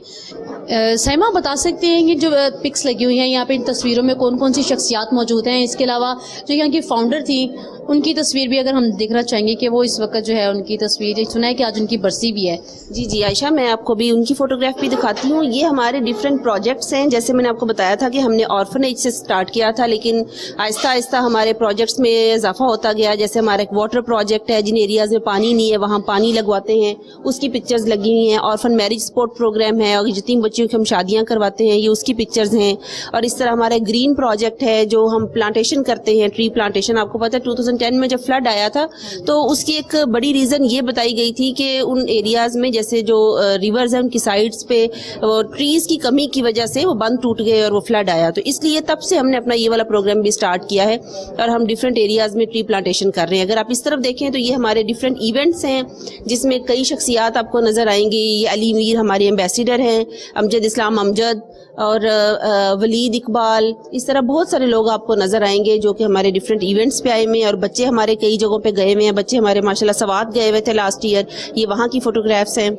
سیما بتا سکتے ہیں یہ جو پکس لگی ہوئی ہیں یہاں پہ ان تصویروں میں کون کون سی شخصیات موجود ہیں؟ اس کے علاوہ جو یہاں کی فاؤنڈر تھی ان کی تصویر بھی اگر ہم دیکھنا چاہیں گے کہ وہ اس وقت جو ہے ان کی تصویر سنا ہے کہ آج ان کی برسی بھی ہے. جی عائشہ میں آپ کو بھی ان کی فوٹوگراف بھی دکھاتی ہوں. یہ ہمارے ڈفرینٹ پروجیکٹس ہیں. جیسے میں نے آپ کو بتایا تھا کہ ہم نے آرفنیج سے سٹارٹ کیا تھا لیکن آہستہ آہستہ ہمارے پروجیکٹس میں اضافہ ہوتا گیا. جیسے ہمارا ایک واٹر پروجیکٹ ہے جن ایریاز میں پانی نہیں ہے وہاں پانی لگواتے ہیں اس کی پکچرز لگی ہوئی ہیں. آرفن میرج سپورٹ پروگرام ہے اور یتیم بچیوں کی ہم شادیاں کرواتے ہیں یہ اس کی پکچرز ہیں. اور اس طرح ہمارا گرین پروجیکٹ ہے جو ہم پلانٹیشن کرتے ہیں ٹری پلانٹیشن. آپ کو پتا ہے 2010 میں جب فلڈ آیا تھا تو اس کی ایک بڑی ریزن یہ بتائی گئی تھی کہ ان ایریاز میں جیسے جو ریورز ہیں ان کی سائڈز پہ ٹریز کی کمی کی وجہ سے وہ بند ٹوٹ گئے اور وہ فلڈ آیا. تو اس لیے تب سے ہم نے اپنا یہ والا پروگرام بھی سٹارٹ کیا ہے اور ہم ڈفرینٹ ایریاز میں ٹری پلانٹیشن کر رہے ہیں. اگر آپ اس طرف دیکھیں تو یہ ہمارے ڈفرینٹ ایونٹس ہیں جس میں کئی شخصیات آپ کو نظر آئیں گی. یہ علی میر ہمارے ایمبیسیڈر ہیں, امجد اسلام امجد اور ولید اقبال, اس طرح بہت سارے لوگ آپ کو نظر آئیں گے جو کہ ہمارے ڈفرینٹ ایونٹس پہ آئے ہوئے ہیں. اور بچے ہمارے کئی جگہوں پہ گئے ہوئے ہیں. بچے ہمارے ماشاءاللہ سوات گئے ہوئے تھے لاسٹ ایئر. یہ وہاں کی فوٹوگرافس ہیں.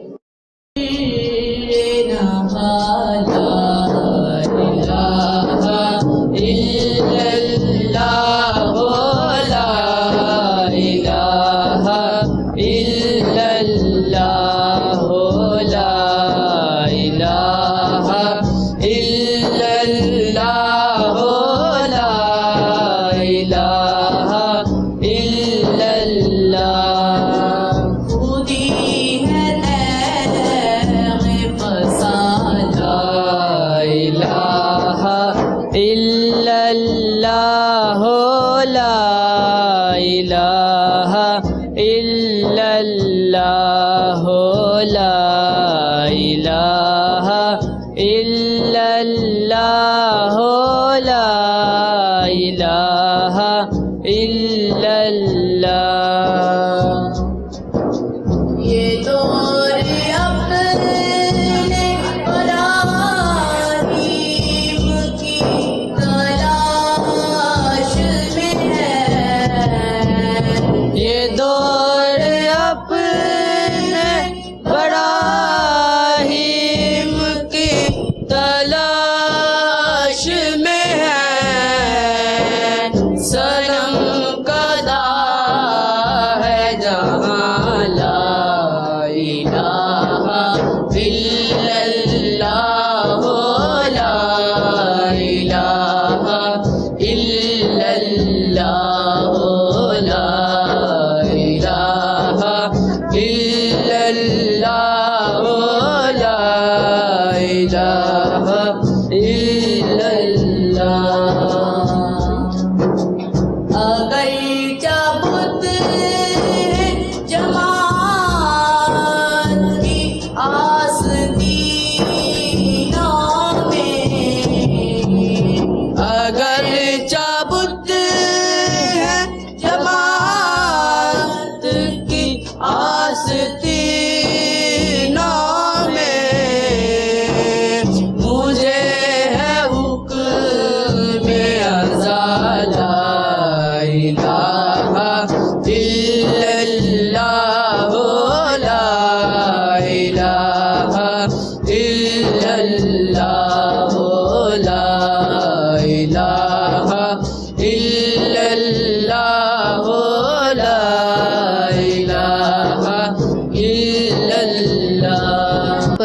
مجھے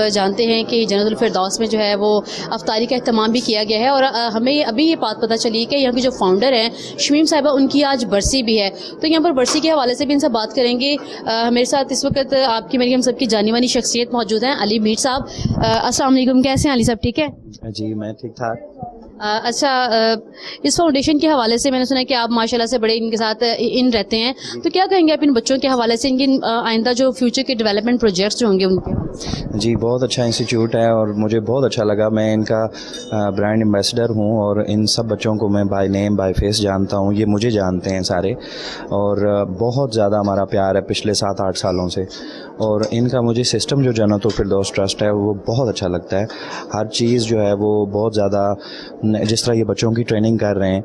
जानते हैं कि जन्नतुल फिरदौस में जो है वो अफ्तारी का अहतमाम भी किया गया है और हमें अभी ये बात पता चली कि यहाँ की जो फाउंडर हैं शमीम साहिबा, उनकी आज बरसी भी है। तो यहाँ पर बरसी के हवाले से भी इनसे बात करेंगे। मेरे साथ इस वक्त आपकी मेरी हम सबकी जानी मानी शख्सियत मौजूद हैं, अली मीर साहब। अस्सलाम वालेकुम, कैसे हैं अली साहब? ठीक है जी, मैं ठीक ठाक। अच्छा, इस फाउंडेशन के हवाले से मैंने सुना है कि आप माशाल्लाह से बड़े इनके साथ इन रहते हैं, तो क्या कहेंगे आप इन बच्चों के हवाले से, इनके आइंदा जो फ्यूचर के डेवलपमेंट प्रोजेक्ट्स जो होंगे उनके? जी, बहुत अच्छा इंस्टीट्यूट है और मुझे बहुत अच्छा लगा। मैं इनका ब्रांड एम्बेसडर हूँ और इन सब बच्चों को मैं बाय नेम बाय फेस जानता हूँ, ये मुझे जानते हैं सारे, और बहुत ज़्यादा हमारा प्यार है पिछले 7-8 सालों से। और इनका मुझे सिस्टम जो जन्नतुल फिरदौस ट्रस्ट है वो बहुत अच्छा लगता है। हर चीज़ जो है वो बहुत ज़्यादा, जिस तरह ये बच्चों की ट्रेनिंग कर रहे हैं,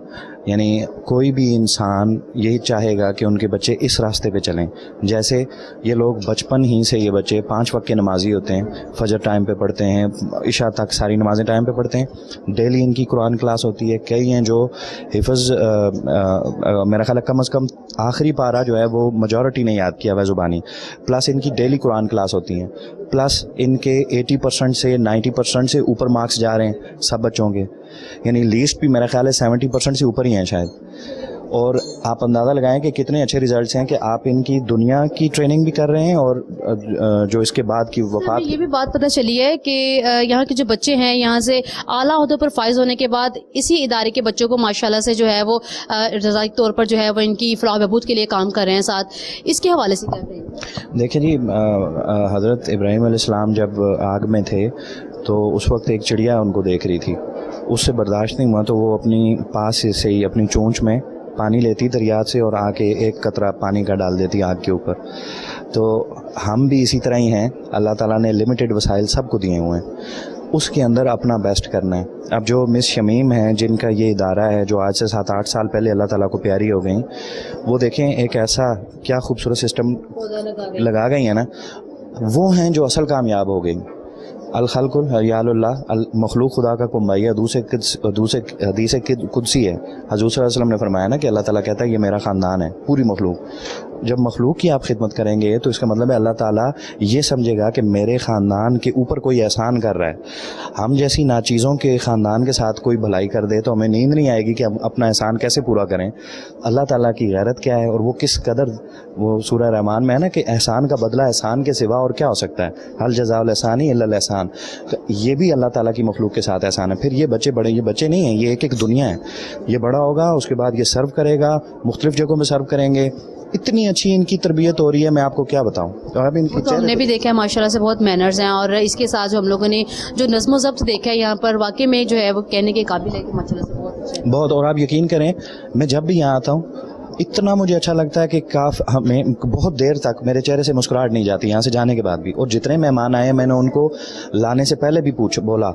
यानी कोई भी इंसान यही चाहेगा कि उनके बच्चे इस रास्ते पे चलें। जैसे ये लोग बचपन ही से, ये बच्चे 5 वक्त के नमाजी होते हैं, फजर टाइम पे पढ़ते हैं, इशा तक सारी नमाज़ें टाइम पे पढ़ते हैं, डेली इनकी कुरान क्लास होती है। कई हैं जो हिफ्ज़ मेरा ख्याल है कम से कम आखिरी पारा जो है वो मेजॉरिटी ने याद किया हुआ ज़ुबानी, प्लस इनकी डेली कुरान क्लास होती हैं, प्लस इनके 80% से 90% से ऊपर मार्क्स जा रहे हैं सब बच्चों के, यानी लीस्ट भी मेरा ख्याल है 70% से ऊपर ही हैं शायद। और आप अंदाज़ा लगाएं कि कितने अच्छे रिजल्ट्स हैं कि आप इनकी दुनिया की ट्रेनिंग भी कर रहे हैं और जो इसके बाद की वफात। ये भी बात पता चली है कि यहाँ के जो बच्चे हैं यहाँ से आला ओहदों पर फाइज होने के बाद इसी इदारे के बच्चों को माशाल्लाह से जो है वो रज़ाई तौर पर जो है वो इनकी फलाह बहबूद के लिए काम कर रहे हैं साथ। इसके हवाले से क्या कहेंगे? देखिए जी, हज़रत इब्राहीम अलैहिस्सलाम जब आग में थे तो उस वक्त एक चिड़िया उनको देख रही थी, उससे बर्दाश्त नहीं हुआ तो वो अपनी पास से ही अपनी चोंच में पानी लेती दरिया से और आके एक कतरा पानी का डाल देती आग के ऊपर। तो हम भी इसी तरह ही हैं, अल्लाह ताला ने लिमिटेड वसाइल सबको दिए हुए हैं, उसके अंदर अपना बेस्ट करना है। अब जो मिस शमीम हैं जिनका ये इदारा है, जो आज से 7-8 साल पहले अल्लाह ताला को प्यारी हो गई, वो देखें एक ऐसा क्या खूबसूरत सिस्टम लगा गई है ना, वो हैं जो असल कामयाब हो गई। अल खल्कुल हयालुल्लाह, अल मखलूक खुदा का कुंबाइया, दूसरे हदीस कुदसी है। हज़रत सल्लल्लाहु अलैहि वसल्लम ने फरमाया ना कि अल्लाह ताला कहता है ये मेरा ख़ानदान है, पूरी मखलूक। जब मखलूक की आप खिदमत करेंगे तो इसका मतलब है अल्लाह ताला ये समझेगा कि मेरे ख़ानदान के ऊपर कोई एहसान कर रहा है। हम जैसी नाचीज़ों के ख़ानदान के साथ कोई भलाई कर दे तो हमें नींद नहीं आएगी कि हम अपना एहसान कैसे पूरा करें। अल्लाह ताला की गैरत क्या है और वो किस कदर, वो सूरह रहमान में है ना कि एहसान का बदला एहसान के सिवा और क्या हो सकता है, हल जज़ाउल एहसानी इल्लल एहसान। तो ये भी अल्लाह ताला की मखलूक के साथ एहसान है। फिर ये बच्चे बड़े, ये बच्चे नहीं हैं, ये एक दुनिया है। ये बड़ा होगा, उसके बाद ये सर्व करेगा, मुख्तलिफ जगहों में सर्व करेंगे। इतनी अच्छी इनकी तरबियत हो रही है, मैं आपको क्या बताऊं। तो अब इनकी तो हमने भी देखा है माशाल्लाह से बहुत मैनर्स हैं, और इसके साथ जो हम लोगों ने जो नज़्म ज़ब्त देखा है यहाँ पर, वाकई में जो है वो कहने के काबिल है कि माशाल्लाह से बहुत अच्छा है। बहुत। और आप यकीन करें, मैं जब भी यहाँ आता हूँ इतना मुझे अच्छा लगता है कि हमें बहुत देर तक मेरे चेहरे से मुस्कुराहट नहीं जाती यहाँ से जाने के बाद भी। और जितने मेहमान आए मैंने उनको लाने से पहले भी बोला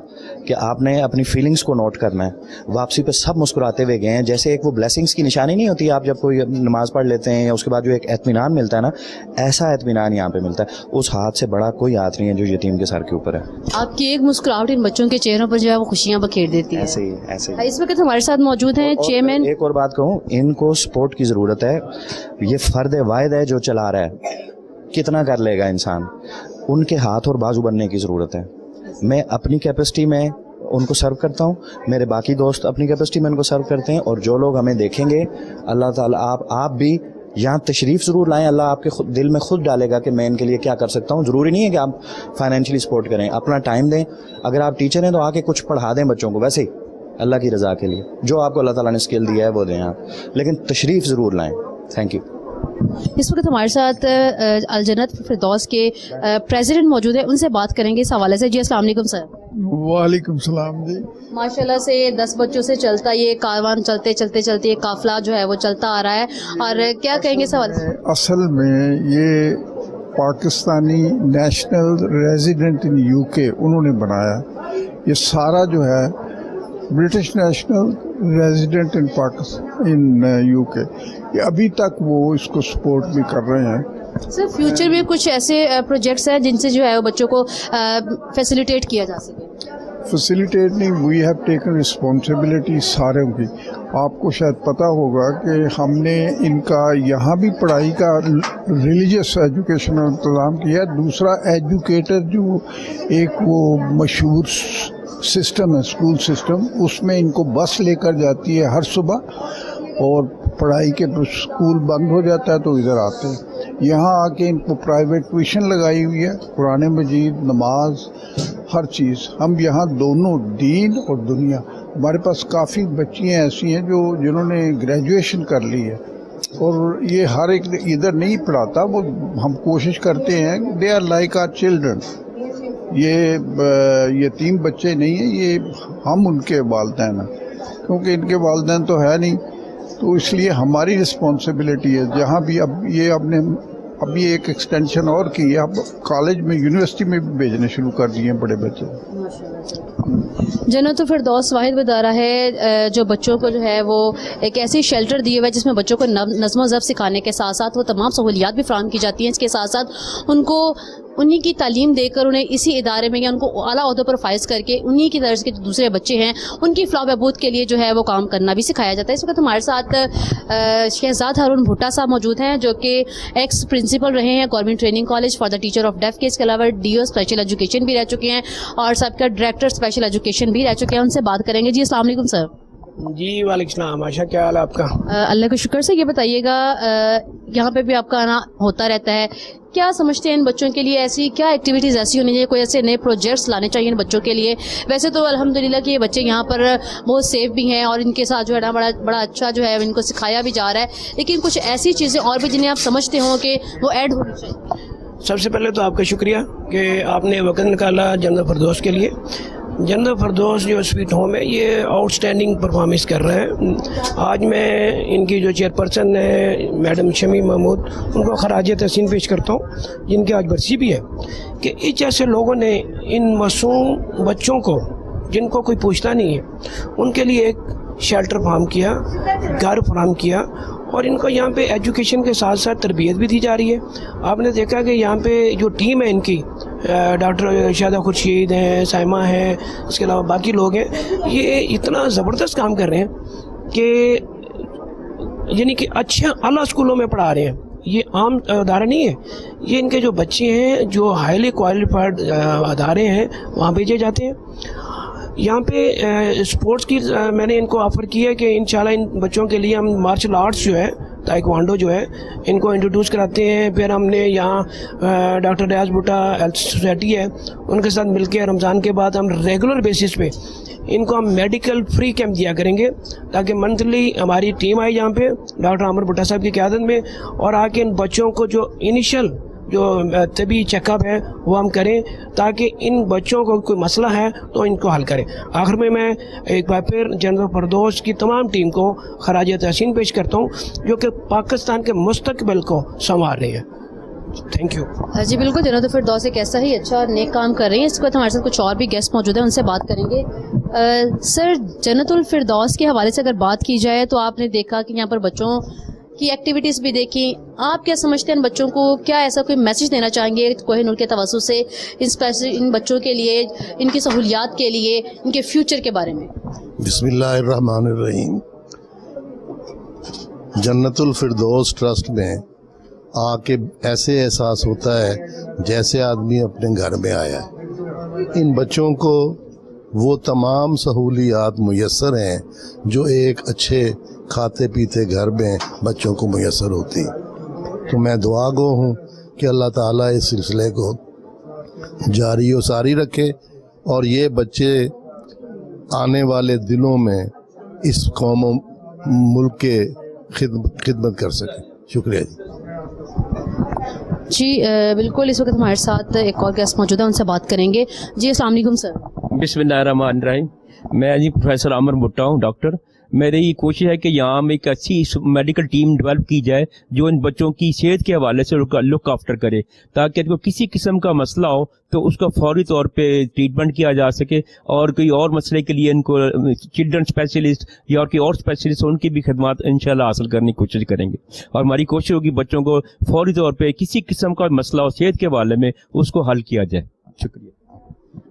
कि आपने अपनी फीलिंग्स को नोट करना है। वापसी पे सब मुस्कुराते हुए गए हैं, जैसे एक वो ब्लेसिंग्स की निशानी नहीं होती, आप जब कोई नमाज़ पढ़ लेते हैं या उसके बाद जो एक इत्मीनान मिलता है ना, ऐसा इत्मीनान यहाँ पे मिलता है। उस हाथ से बड़ा कोई हाथ नहीं है जो यतीम के सर के ऊपर है। आपकी एक मुस्कुराहट इन बच्चों के चेहरों पर जो है वो खुशियाँ बखेर देती है। ऐसे ही इस वक्त हमारे साथ मौजूद हैं चेयरमैन। एक और बात कहूँ, इनको सपोर्ट की ज़रूरत है। ये फर्द वाहिद है जो चला रहा है, कितना कर लेगा इंसान, उनके हाथ और बाजू बनने की ज़रूरत है। मैं अपनी कैपेसिटी में उनको सर्व करता हूँ, मेरे बाकी दोस्त अपनी कैपेसिटी में उनको सर्व करते हैं, और जो लोग हमें देखेंगे, अल्लाह ताला आप भी यहाँ तशरीफ़ ज़रूर लाएं। अल्लाह आपके दिल में खुद डालेगा कि मैं इनके लिए क्या कर सकता हूँ। ज़रूरी नहीं है कि आप फाइनेंशियली सपोर्ट करें, अपना टाइम दें। अगर आप टीचर हैं तो आके कुछ पढ़ा दें बच्चों को, वैसे ही अल्लाह की रज़ा के लिए जो आपको अल्लाह ताला ने स्किल दिया है वो दें आप, लेकिन तशरीफ़ ज़रूर लाएं। Thank you. इस वक्त हमारे साथ अल जन्नत फिरदौस के प्रेसिडेंट मौजूद है, उनसे बात करेंगे इस हवाले से। जी अस्सलाम वालेकुम सर। वालेकुम सलाम जी। माशाल्लाह से 10 बच्चों से चलता ये कारवान, चलते चलते चलते ये काफिला जो है वो चलता आ रहा है, और क्या कहेंगे इस हवाले से? असल में ये Pakistani national resident in UK उन्होंने बनाया। ये सारा जो है British national resident in Pakistan in UK, ये अभी तक वो इसको सपोर्ट भी कर रहे हैं। सर फ्यूचर में कुछ ऐसे प्रोजेक्ट्स हैं जिनसे जो है वो बच्चों को फैसिलिटेट किया जा सके? फैसिलिटेट नहीं, वी हैव टेकन रिस्पॉन्सिबिलिटी सारों की। आपको शायद पता होगा कि हमने इनका यहाँ भी पढ़ाई का रिलीजियस एजुकेशन का इंतज़ाम किया। दूसरा एजुकेटर जो एक वो मशहूर सिस्टम है, स्कूल सिस्टम, उसमें इनको बस लेकर जाती है हर सुबह और पढ़ाई के स्कूल बंद हो जाता है तो इधर आते हैं। यहाँ आके इनको प्राइवेट ट्यूशन लगाई हुई है, कुरान मजीद, नमाज, हर चीज़। हम यहाँ दोनों दीन और दुनिया, हमारे पास काफ़ी बच्चियाँ ऐसी हैं जिन्होंने ग्रेजुएशन कर ली है और ये हर एक इधर नहीं पढ़ाता, वो हम कोशिश करते हैं, they are like our children. ये यतीम बच्चे नहीं हैं, ये हम उनके वालिदैन हैं, क्योंकि इनके वालिदैन तो है नहीं, तो इसलिए हमारी रिस्पॉन्सिबिलिटी है। जहाँ भी अब ये अभी एक एक्सटेंशन और की है, अब कॉलेज में, यूनिवर्सिटी में भी भेजने शुरू कर दिए हैं बड़े बच्चे। जन्नतुल फिरदौस वाहिद इदारा है जो बच्चों को जो है वो एक ऐसी शेल्टर दिए हुआ है जिसमें बच्चों को नज़्म ज़ब्त सिखाने के साथ साथ वो तमाम सहूलियात भी फराहम की जाती हैं। इसके साथ साथ उनको उन्हीं की तालीम देकर उन्हें इसी इदारे में या उनको आला ओहदों पर फाइज करके उन्हीं की तरह के जो दूसरे बच्चे हैं उनकी फलाह बहबूद के लिए जो है वो काम करना भी सिखाया जाता है। इस वक्त हमारे साथ शहजाद हारून भुट्टा साहब मौजूद हैं जो कि एक्स प्रिंसिपल रहे हैं government training college for the teacher of deaf के, इसके अलावा DO स्पेशल एजुकेशन भी रह चुके हैं और सबका डायरेक्टर स्पेशल एजुकेशन भी रह चुके हैं। उनसे बात करेंगे। जी अस्सलाम वालेकुम सर। जी वालेकुम सलाम आशा, क्या हाल है आपका? अल्लाह का शुक्र से। ये बताइएगा यहाँ पे भी आपका आना होता रहता है, क्या समझते हैं इन बच्चों के लिए ऐसी क्या एक्टिविटीज़ ऐसी होनी चाहिए, कोई ऐसे नए प्रोजेक्ट्स लाने चाहिए इन बच्चों के लिए? वैसे तो अल्हम्दुलिल्लाह कि ये बच्चे यहाँ पर बहुत सेफ भी हैं और इनके साथ जो है ना बड़ा अच्छा जो है इनको सिखाया भी जा रहा है, लेकिन कुछ ऐसी चीज़ें और भी जिन्हें आप समझते हो कि वो ऐड होनी चाहिए? सबसे पहले तो आपका शुक्रिया कि आपने वक्त निकाला जन्नतुल फिरदौस के लिए। जन्नतुल फिरदौस जो स्वीट होम है ये आउटस्टैंडिंग परफॉर्मेंस कर रहा है। आज मैं इनकी जो चेयरपर्सन है मैडम शमी महमूद, उनको खराज तहसीन पेश करता हूँ, जिनकी आज बरसी भी है, कि इस जैसे लोगों ने इन मासूम बच्चों को जिनको कोई पूछता नहीं है उनके लिए एक शेल्टर फराहम किया, घर फराहम किया और इनको यहाँ पे एजुकेशन के साथ साथ तरबियत भी दी जा रही है। आपने देखा कि यहाँ पे जो टीम है इनकी, डॉक्टर शादा खुर्शीद हैं, साइमा है, इसके अलावा बाकी लोग हैं, ये इतना ज़बरदस्त काम कर रहे हैं कि यानी कि अच्छे आला स्कूलों में पढ़ा रहे हैं। ये आम अदारे नहीं है, ये इनके जो बच्चे हैं जो हाईली क्वालिफाइड अदारे हैं वहाँ भेजे जाते हैं। यहाँ पे स्पोर्ट्स की मैंने इनको ऑफ़र किया है कि इंशाल्लाह इन बच्चों के लिए हम मार्शल आर्ट्स जो है, ताइक्वांडो जो है, इनको इंट्रोड्यूस कराते हैं। फिर हमने यहाँ डॉक्टर रियाज भुट्टा हेल्थ सोसाइटी है, उनके साथ मिलकर रमज़ान के बाद हम रेगुलर बेसिस पे इनको हम मेडिकल फ्री कैंप दिया करेंगे, ताकि मंथली हमारी टीम आए यहाँ पे डॉक्टर आमिर भुट्टा साहब की क़यादत में और आके इन बच्चों को जो इनिशियल जो तभी चेकअप है वो हम करें, ताकि इन बच्चों को कोई मसला है तो इनको हल करें। आखिर में मैं एक बार फिर जन्नतुल फिरदौस की तमाम टीम को खराज तहसीन पेश करता हूँ जो कि पाकिस्तान के मुस्तकबिल को संवार रही है। Thank you. जी बिल्कुल, जन्नतुल फिरदौस एक ऐसा ही अच्छा नेक काम कर रही है। इसके बाद हमारे साथ कुछ और भी गेस्ट मौजूद हैं, उनसे बात करेंगे। सर, जन्नतुल फिरदौस के हवाले से अगर बात की जाए तो आपने देखा कि यहाँ पर बच्चों की एक्टिविटीज़ भी देखी, आप क्या समझते हैं इन बच्चों को क्या ऐसा कोई मैसेज देना चाहेंगे कोहिनूर के तवज्जुह से इन बच्चों के लिए, इनकी सहूलियात के लिए, इनके फ्यूचर के बारे में? बिस्मिल्लाहिर्रहमानिर्रहीम। जन्नतुल फिरदौस ट्रस्ट में आके ऐसे एहसास होता है जैसे आदमी अपने घर में आया है। इन बच्चों को वो तमाम सहूलियात मुयस्सर हैं जो एक अच्छे खाते पीते घर में बच्चों को मुयस्सर होती। तो मैं दुआ गो हूँ कि अल्लाह ताला इस सिलसिले को जारी व सारी रखे और ये बच्चे आने वाले दिनों में इस कौम मुल्क के खिदमत कर सकें। शुक्रिया जी। जी बिल्कुल, इस वक्त हमारे साथ एक और गेस्ट मौजूद है, उनसे बात करेंगे। जी अस्सलाम वालेकुम सर। बिस्मिल्लाहिर्रहमानिर्रहीम। मैं जी प्रोफेसर आमिर भुट्टा हूँ, डॉक्टर। मेरी ये कोशिश है कि यहाँ में एक अच्छी मेडिकल टीम डेवलप की जाए जो इन बच्चों की सेहत के हवाले से लुक आफ्टर करे, ताकि इनको किसी किस्म का मसला हो तो उसका फौरी तौर पे ट्रीटमेंट किया जा सके और कोई और मसले के लिए इनको चिल्ड्रन स्पेशलिस्ट या कोई और स्पेशलिस्ट उनकी भी खिदमत इंशाल्लाह हासिल करने की कोशिश करेंगे। और हमारी कोशिश होगी बच्चों को फौरी तौर पे किसी किस्म का मसला हो सेहत के हवाले में उसको हल किया जाए। शुक्रिया।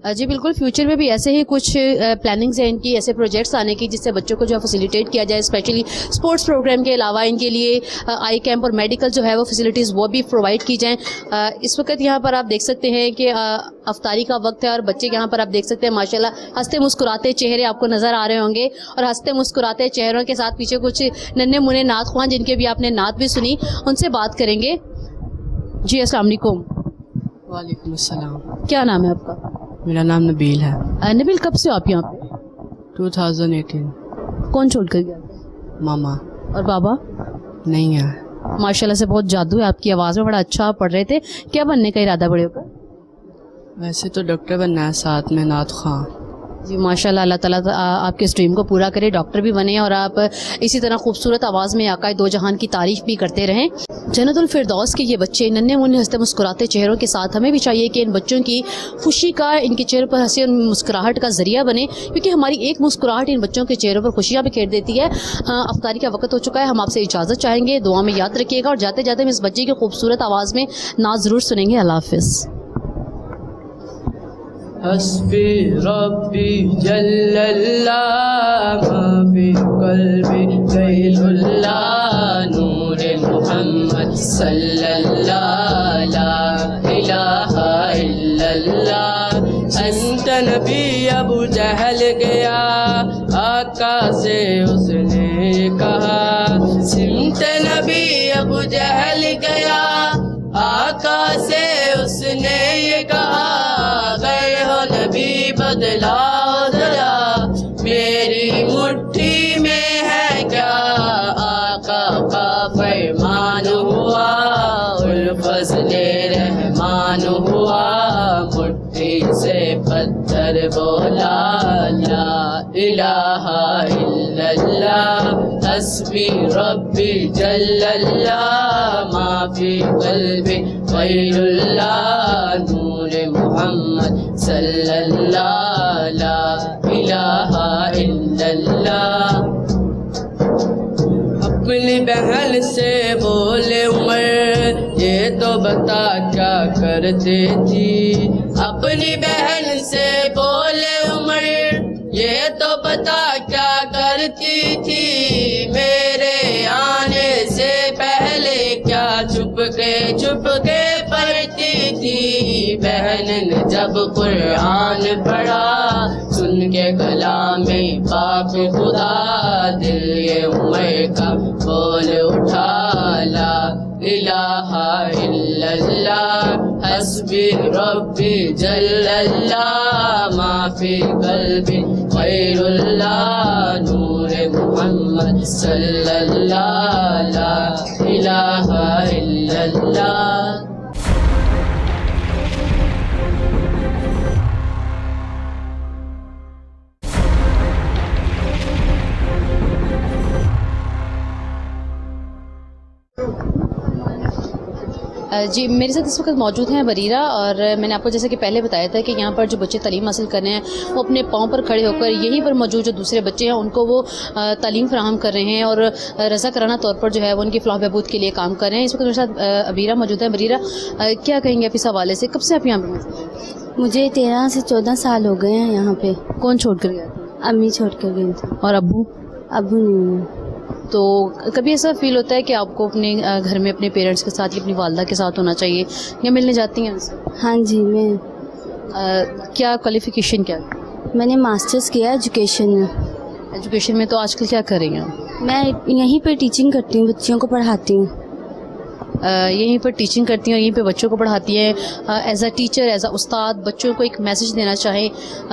जी बिल्कुल, फ्यूचर में भी ऐसे ही कुछ प्लानिंग्स हैं इनकी, ऐसे प्रोजेक्ट्स आने की जिससे बच्चों को जो है फैसिलिटेट किया जाए, स्पेशली स्पोर्ट्स प्रोग्राम के अलावा इनके लिए आई कैंप और मेडिकल जो है वो फैसिलिटीज़ वो भी प्रोवाइड की जाएं। इस वक्त यहाँ पर आप देख सकते हैं कि अफ्तारी का वक्त है और बच्चे यहाँ पर आप देख सकते हैं माशाल्लाह हंसते मुस्कुराते चेहरे आपको नज़र आ रहे होंगे, और हंसते मुस्कुराते चेहरों के साथ पीछे कुछ नन्हे मुन्ने नात ख्वान जिनके भी आपने नात भी सुनी, उनसे बात करेंगे। जी अस्सलाम वालेकुम। वालेकुम अस्सलाम। क्या नाम है आपका? मेरा नाम नबील है। नबील, कब से हो आप यहाँ पे? 2018। कौन छोड़ कर गया? मामा। और बाबा? नहीं है। माशाल्लाह से बहुत जादू है आपकी आवाज़ में, बड़ा अच्छा आप पढ़ रहे थे। क्या बनने का इरादा बड़े होकर? वैसे तो डॉक्टर बनना है, साथ में नात खां। जी माशाल्लाह, अल्लाह ताला आपके इस ड्रीम को पूरा करे, डॉक्टर भी बने और आप इसी तरह खूबसूरत आवाज़ में आका दो जहान की तारीफ भी करते रहें। जन्नतुल फिरदौस के ये बच्चे नन्हे मुन्ने हंसते मुस्कुराते चेहरों के साथ, हमें भी चाहिए कि इन बच्चों की खुशी का, इनके चेहरों पर हंसी और मुस्कुराहट का जरिया बने, क्योंकि हमारी एक मुस्कुराहट इन बच्चों के चेहरों पर खुशियाँ बिखेर देती है। अफ्तारी का वक्त हो चुका है, हम आपसे इजाज़त चाहेंगे, दुआ में याद रखिएगा, और जाते जाते हम इस बच्चे की खूबसूरत आवाज़ में नात ज़रूर सुनेंगे। अल्लाह हाफ़िज़। हस्बी रब्बी जल्लल्लाह माफी कल्बी गैरुल्लाह नूरे मुहम्मद सल्लल्लाह ला इलाहा इल्लल्लाह। अंत नबी अबू जहल गया आका से उसने कहा, सिमत नबी अबू जहल गया आका से उसने ये कहा, गए हो नबी बदलाओ जरा, मेरी मुट्ठी में है क्या आका का फरमान हुआ, फज़ले रहमान हुआ, मुट्ठी से पत्थर बोला ला इलाहा इल्लल्लाह। हस्बी रब्बी जल्लल्लाह माफी कल्बी गैरुल्लाह नूरे मुहम्मद सल्लल्लाह ला इलाहा इल्लल्लाह। अपनी बहन से बोले उमर ये तो बता क्या करते थी, अपनी बहन से बोले उमर ये तो बता क्या करती थी, मेरे आने से पहले क्या छुप के पढ़ती थी। बहन ने जब कुरान पढ़ा सुन के कलामे पाक खुदा, दिल ये उमर का बोल उठा ला इलाहा इल्लल्लाह। हस्बी रब्बी जल्लल्लाह माफी कल्बी गैरुल्लाह नूरे मुहम्मद सल्लल्लाह ला इलाहा इल्लल्लाह। जी मेरे साथ इस वक्त मौजूद हैं बरीरा, और मैंने आपको जैसे कि पहले बताया था कि यहाँ पर जो बच्चे तालीम हासिल कर रहे हैं वो अपने पाँव पर खड़े होकर यहीं पर मौजूद जो दूसरे बच्चे हैं उनको वो तालीम फराहम कर रहे हैं और रज़ा कराना तौर पर जो है वो उनकी फलाह बहबूद के लिए काम कर रहे हैं। इस वक्त मेरे साथ अबीरा मौजूद है। बरीरा, क्या कहेंगे आप इस हवाले से, कब से आप यहाँ पर? मुझे 13 से 14 साल हो गए हैं यहाँ पे। कौन छोड़ कर गया? अम्मी छोड़ कर गई थी। और अब्बू? अब्बू नहीं है। तो कभी ऐसा फील होता है कि आपको अपने घर में अपने पेरेंट्स के साथ या अपनी वालदा के साथ होना चाहिए, या मिलने जाती हैं उनसे? हाँ जी, मैं क्या क्वालिफिकेशन क्या? मैंने मास्टर्स किया एजुकेशन में। एजुकेशन में तो आजकल क्या कर रही हैं? मैं यहीं पे टीचिंग करती हूँ, बच्चियों को पढ़ाती हूँ। यहीं पर टीचिंग करती हैं और यहीं पे बच्चों को पढ़ाती हैं। As a teacher, as a उस्ताद, बच्चों को एक मैसेज देना चाहें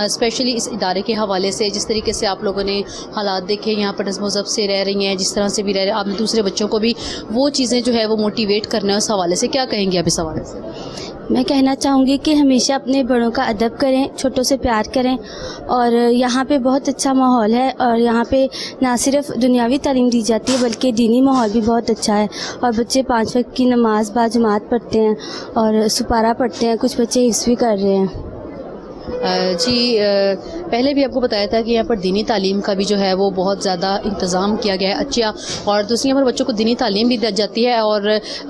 स्पेशली इस इदारे के हवाले से, जिस तरीके से आप लोगों ने हालात देखे यहाँ पर नज़्म ज़ब्त से रह रही हैं, जिस तरह से भी रह रहे हैं, आपने दूसरे बच्चों को भी वो चीज़ें जो है वो मोटिवेट करना है, उस हवाले से क्या कहेंगे आप इस हवाले से? मैं कहना चाहूँगी कि हमेशा अपने बड़ों का अदब करें, छोटों से प्यार करें, और यहाँ पे बहुत अच्छा माहौल है, और यहाँ पे ना सिर्फ दुनियावी तालीम दी जाती है बल्कि दीनी माहौल भी बहुत अच्छा है, और बच्चे 5 वक्त की नमाज बाजमात पढ़ते हैं और सुपारा पढ़ते हैं, कुछ बच्चे हिफ्ज़ भी कर रहे हैं। जी پہلے بھی آپ کو بتایا تھا کہ یہاں پر دینی تعلیم کا بھی جو ہے وہ بہت زیادہ انتظام کیا گیا ہے اچھا, اور دوسری یہاں پر بچوں کو دینی تعلیم بھی دی جاتی ہے, اور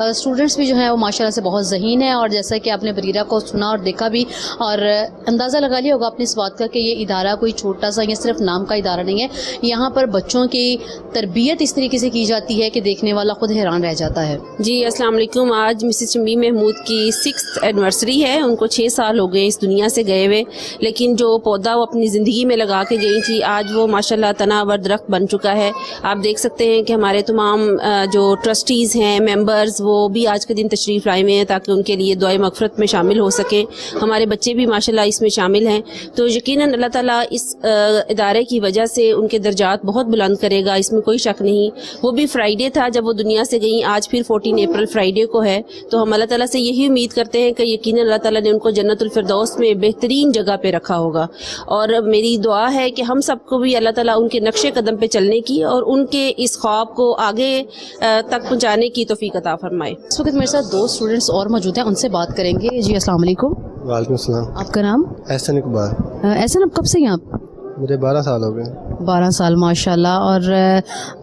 اسٹوڈنٹس بھی جو ہیں وہ ماشاء اللہ سے بہت ذہین ہیں. اور جیسا کہ آپ نے بریرہ کو سنا اور دیکھا بھی, اور اندازہ لگا لیا ہوگا آپ نے اس بات کا کہ یہ ادارہ کوئی چھوٹا سا یا صرف نام کا ادارہ نہیں ہے. یہاں پر بچوں کی تربیت اس طریقے سے کی جاتی ہے کہ دیکھنے والا خود حیران رہ جاتا ہے. جی السلام علیکم. آج مسز شمی محمود کی 6th اینیورسری ہے. ان کو 6 سال ہو گئے اس دنیا سے گئے ہوئے, لیکن جو پودا وہ اپنی زندگی میں لگا کے گئی تھی آج وہ ماشاءاللہ تناور درخت بن چکا ہے. آپ دیکھ سکتے ہیں کہ ہمارے تمام جو ٹرسٹیز ہیں, ممبرز, وہ بھی آج کے دن تشریف لائے ہوئے ہیں تاکہ ان کے لیے دعائے مغفرت میں شامل ہو سکیں. ہمارے بچے بھی ماشاءاللہ اس میں شامل ہیں. تو یقیناً اللہ تعالیٰ اس ادارے کی وجہ سے ان کے درجات بہت بلند کرے گا, اس میں کوئی شک نہیں. وہ بھی فرائیڈے تھا جب وہ دنیا سے گئیں, آج پھر 14 اپریل فرائیڈے کو ہے. تو ہم اللہ تعالیٰ سے یہی امید کرتے ہیں کہ یقیناً اللہ تعالیٰ نے ان کو جنت الفردوس میں بہترین جگہ پہ رکھا ہوگا. اور میری دعا ہے کہ ہم سب کو بھی اللہ تعالیٰ ان کے نقش قدم پہ چلنے کی اور ان کے اس خواب کو آگے تک پہنچانے کی توفیق عطا فرمائے. اس وقت میرے ساتھ 2 اسٹوڈنٹس اور موجود ہیں, ان سے بات کریں گے. جی السلام علیکم. وعلیکم السلام. آپ کا نام؟ احسن اقبال. احسن, آپ کب سے ہیں آپ؟ مجھے 12 سال ہو گئے. 12 سال, ماشاء اللہ. اور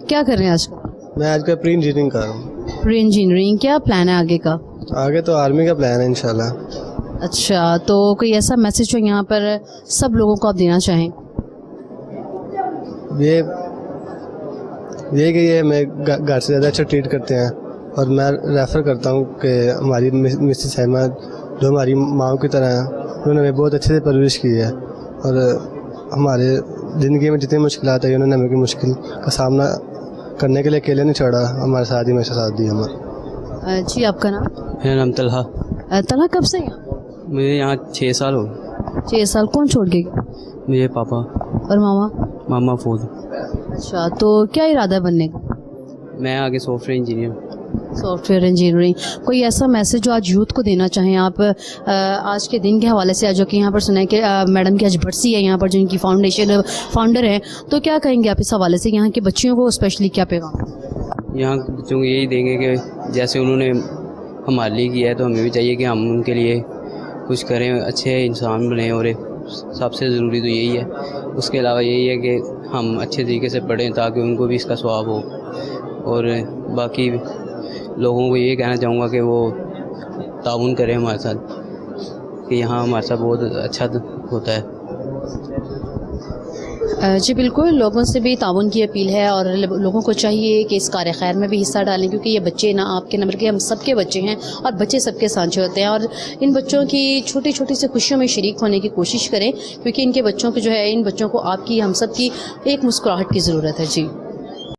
کیا کر رہے ہیں آج کل؟ میں آج کل پری انجینئرنگ کر رہا ہوں. پری انجینئرنگ, کیا پلان ہے آگے کا؟ آگے تو آرمی کا پلان ہے انشاءاللہ. اچھا, تو کوئی ایسا میسج جو یہاں پر سب لوگوں کو آپ دینا چاہیں؟ یہ کہ یہ ہمیں گھر سے زیادہ اچھا ٹریٹ کرتے ہیں, اور میں ریفر کرتا ہوں کہ ہماری مسز احمد جو ہماری ماں کی طرح ہیں, انہوں نے ہمیں بہت اچھے سے پرورش کی ہے, اور ہمارے زندگی میں جتنی مشکلات آئی انہوں نے ہمیں کوئی مشکل کا سامنا کرنے کے لیے اکیلے نہیں چھوڑا, ہمارے ساتھ ہی ہمیشہ ساتھ دیا ہمارا. جی آپ کا نام؟ میرا نام طلحہ. طلحہ, کب سے یہاں؟ مجھے یہاں 6 سال ہو گئے. 6 سال. کون چھوڑ کے گیا؟ میرے پاپا. اور ماما؟ ماما فوت. اچھا, تو کیا ارادہ ہے بننے کا؟ میں آگے soft where engineer. Soft ware engineering. کوئی ایسا میسج جو آج یوتھ کو دینا چاہیں آپ آج کے دن کے حوالے سے, جو کہ یہاں پر سنا ہے کہ میڈم کی آج برسی ہے یہاں پر, جن کی فاؤنڈیشن فاؤنڈر ہیں, تو کیا کہیں گے آپ اس حوالے سے یہاں کے بچیوں کو اسپیشلی کیا پیغام؟ یہاں کے بچوں کو یہی دیں گے کہ جیسے انہوں نے ہمارے لیے کیا ہے تو ہمیں بھی چاہیے کہ ہم ان کے لیے کچھ کریں, اچھے انسان بنیں, اور سب سے ضروری تو یہی ہے. اس کے علاوہ یہی ہے کہ ہم اچھے طریقے سے پڑھیں تاکہ ان کو بھی اس کا ثواب ہو. اور باقی لوگوں کو یہ کہنا چاہوں گا کہ وہ تعاون کریں ہمارے ساتھ, کہ یہاں ہمارے ساتھ بہت اچھا ہوتا ہے. جی بالکل, لوگوں سے بھی تعاون کی اپیل ہے, اور لوگوں کو چاہیے کہ اس کار خیر میں بھی حصہ ڈالیں, کیونکہ یہ بچے نہ آپ کے نہ بلکہ ہم سب کے بچے ہیں, اور بچے سب کے سانچے ہوتے ہیں, اور ان بچوں کی چھوٹی چھوٹی سی خوشیوں میں شریک ہونے کی کوشش کریں, کیونکہ ان کے بچوں کو جو ہے, ان بچوں کو آپ کی, ہم سب کی ایک مسکراہٹ کی ضرورت ہے. جی